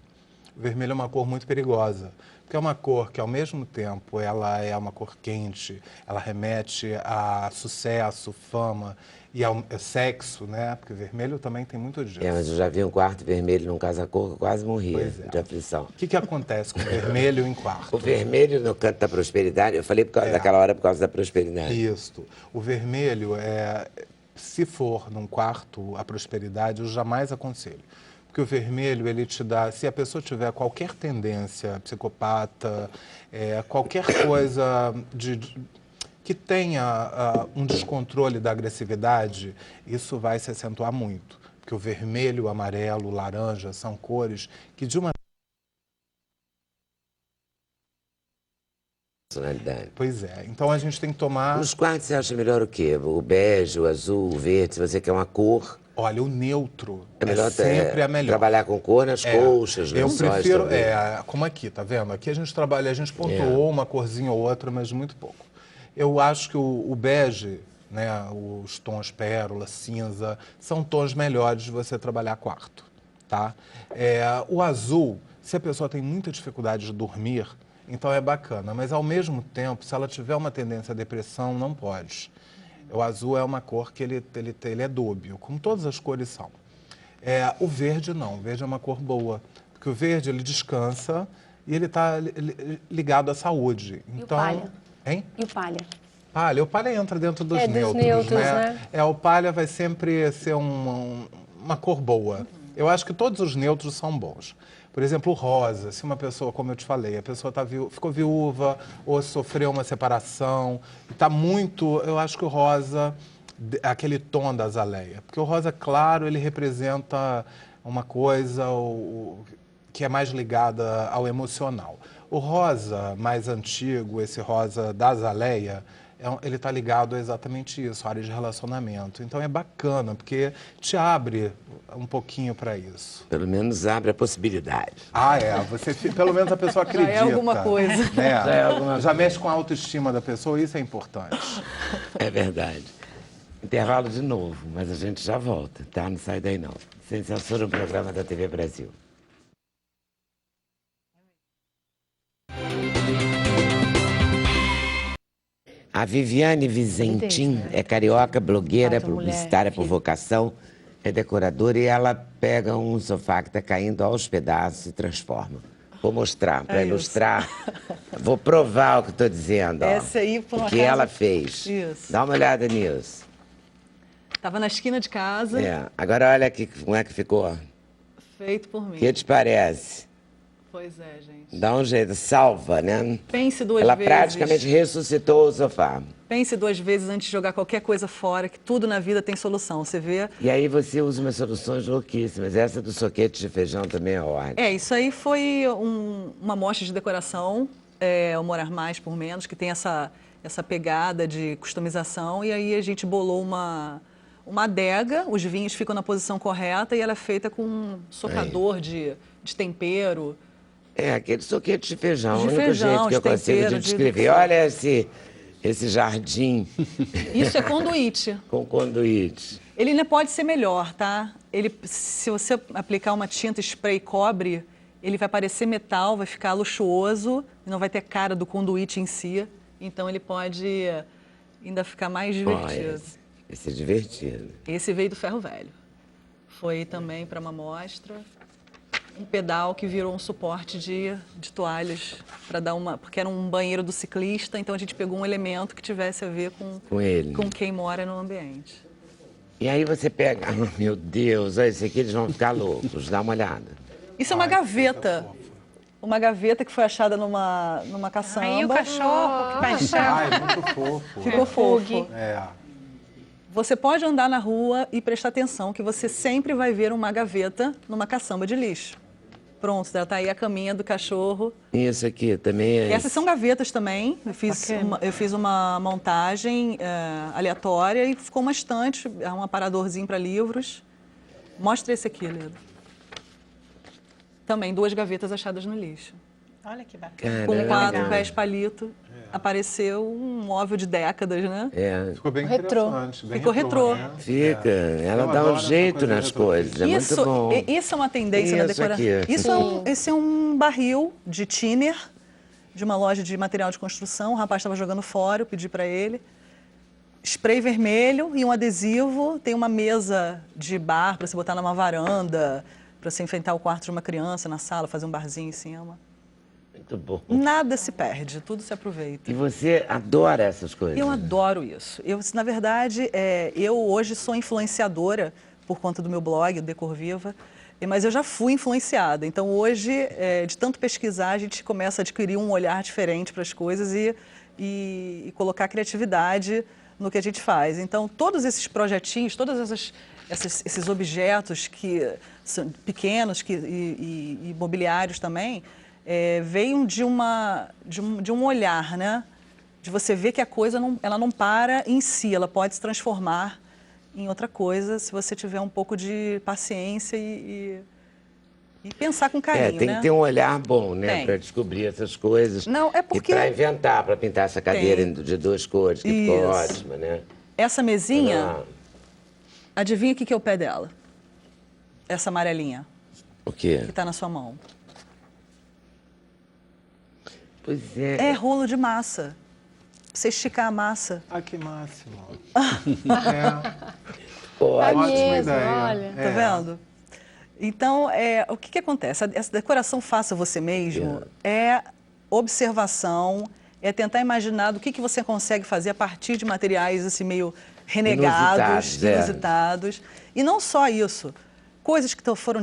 O vermelho é uma cor muito perigosa, porque é uma cor que, ao mesmo tempo, ela é uma cor quente, ela remete a sucesso, fama e ao sexo, né? Porque vermelho também tem muito disso. Mas eu já vi um quarto vermelho num casa-cor que eu quase morria de aflição. O que acontece com o vermelho em quarto? O vermelho no canto da prosperidade, eu falei daquela hora por causa da prosperidade. Isso. O vermelho, se for num quarto a prosperidade, eu jamais aconselho. Porque o vermelho, ele te dá, se a pessoa tiver qualquer tendência psicopata, qualquer coisa que tenha um descontrole da agressividade, isso vai se acentuar muito. Porque o vermelho, o amarelo, o laranja são cores que de uma... Personalidade. Pois é. Então a gente tem que tomar... Nos quartos você acha melhor o quê? O bege, o azul, o verde, se você quer uma cor... Olha, o neutro é melhor sempre a melhor. Trabalhar com cor nas colchas, eu lençóis prefiro, também. Como aqui, tá vendo? Aqui a gente trabalha, a gente pontuou uma corzinha ou outra, mas muito pouco. Eu acho que o bege, né, os tons pérola, cinza, são tons melhores de você trabalhar quarto, tá? O azul, se a pessoa tem muita dificuldade de dormir, então é bacana, mas ao mesmo tempo, se ela tiver uma tendência à depressão, não pode. O azul é uma cor que ele é dúbio, como todas as cores são. O verde não, o verde é uma cor boa, porque o verde ele descansa e ele está ligado à saúde. E então, o palha? Hein? E o palha? O palha entra dentro dos neutros, dos neutros, né? O palha vai sempre ser uma cor boa. Eu acho que todos os neutros são bons. Por exemplo, o rosa, se uma pessoa, como eu te falei, a pessoa ficou viúva ou sofreu uma separação, está muito... Eu acho que o rosa, aquele tom da azaleia, porque o rosa claro, ele representa uma coisa que é mais ligada ao emocional. O rosa mais antigo, esse rosa da azaleia, ele está ligado a exatamente isso, a área de relacionamento. Então é bacana, porque te abre um pouquinho para isso. Pelo menos abre a possibilidade. Pelo menos a pessoa acredita. Já é alguma coisa. Né? Já mexe com a autoestima da pessoa, isso é importante. É verdade. Intervalo de novo, mas a gente já volta, tá? Não sai daí não. Sem Censura, um programa da TV Brasil. A Viviane Vizentim é carioca, blogueira, publicitária por vocação, é decoradora e ela pega um sofá que está caindo aos pedaços e transforma. Vou mostrar, para ilustrar. Vou provar o que estou dizendo. Essa aí, por o uma que casa... ela fez. Isso. Dá uma olhada nisso. Estava na esquina de casa. Agora olha aqui como é que ficou. Feito por mim. O que te parece? Pois é, gente. Dá um jeito, salva, né? Pense duas Ela vezes. praticamente ressuscitou o sofá. Pense duas vezes antes de jogar qualquer coisa fora, que tudo na vida tem solução. Você vê? E aí você usa umas soluções louquíssimas. Essa do soquete de feijão também é ótima. Isso aí foi uma amostra de decoração, o Morar Mais por Menos, que tem essa pegada de customização. E aí a gente bolou uma adega, os vinhos ficam na posição correta e ela é feita com um socador de tempero. Aquele soquete de feijão. De O único feijão, jeito que eu de consigo tempero, de de- descrever. Olha esse jardim Isso é conduíte. com conduíte. Ele ainda pode ser melhor, tá? Se você aplicar uma tinta spray cobre, ele vai parecer metal, vai ficar luxuoso, não vai ter cara do conduíte em si. Então ele pode ainda ficar mais divertido. Esse é divertido. Esse veio do ferro velho. Foi também para uma mostra. Um pedal que virou um suporte de toalhas para dar porque era um banheiro do ciclista, então a gente pegou um elemento que tivesse a ver Com ele. com quem mora no ambiente. E aí você pega... Oh, meu Deus, olha, esse aqui eles vão ficar loucos. Dá uma olhada. Isso é uma gaveta. Uma gaveta que foi achada numa caçamba. Aí o cachorro, que paixão. Ai, muito fofo. Ficou fofo. É. Você pode andar na rua e prestar atenção que você sempre vai ver uma gaveta numa caçamba de lixo. Pronto, já está aí a caminha do cachorro. Isso aqui também é... Essas são gavetas também. Eu fiz uma montagem aleatória e ficou uma estante, um aparadorzinho para livros. Mostra esse aqui, Lido. Também 2 gavetas achadas no lixo. Olha que bacana. Com Caramba. 4 pés palito. Apareceu um móvel de décadas, né? Ficou bem Retrô. interessante. Bem Ficou retrô. né? Fica, ela Eu dá adoro um essa jeito coisa nas retrô. coisas, é muito bom. Isso é uma tendência na Isso decoração. aqui. Esse é um barril de thinner, de uma loja de material de construção. O rapaz estava jogando fora, eu pedi para ele. Spray vermelho e um adesivo. Tem uma mesa de bar para você botar numa varanda, para você enfrentar o quarto de uma criança na sala, fazer um barzinho em cima. Muito bom. Nada se perde, tudo se aproveita. E você adora essas coisas? Eu adoro isso. Na verdade, eu hoje sou influenciadora por conta do meu blog, o Decor Viva, mas eu já fui influenciada. Então, hoje, de tanto pesquisar, a gente começa a adquirir um olhar diferente para as coisas e colocar criatividade no que a gente faz. Então, todos esses projetinhos, esses objetos que são pequenos e mobiliários também, veio de um olhar, né? De você ver que a coisa ela não para em si, ela pode se transformar em outra coisa se você tiver um pouco de paciência e pensar com carinho, tem né? que ter um olhar bom, né? Tem. Para descobrir essas coisas. Não, é porque- E para inventar, para pintar essa cadeira Tem. de 2 cores, que ficou Isso. ótima, né? Essa mesinha, Ah, adivinha o que é o pé dela? Essa amarelinha o quê? que está na sua mão. Pois é. É rolo de massa. Você esticar a massa. Ah, que máximo. Ótimo. Ótima mesmo, ideia. olha. Tá vendo? Então, o que acontece? Essa decoração faça você mesmo é observação, é tentar imaginar do que você consegue fazer a partir de materiais assim meio renegados, Inusitados, inusitados. E não só isso, coisas que foram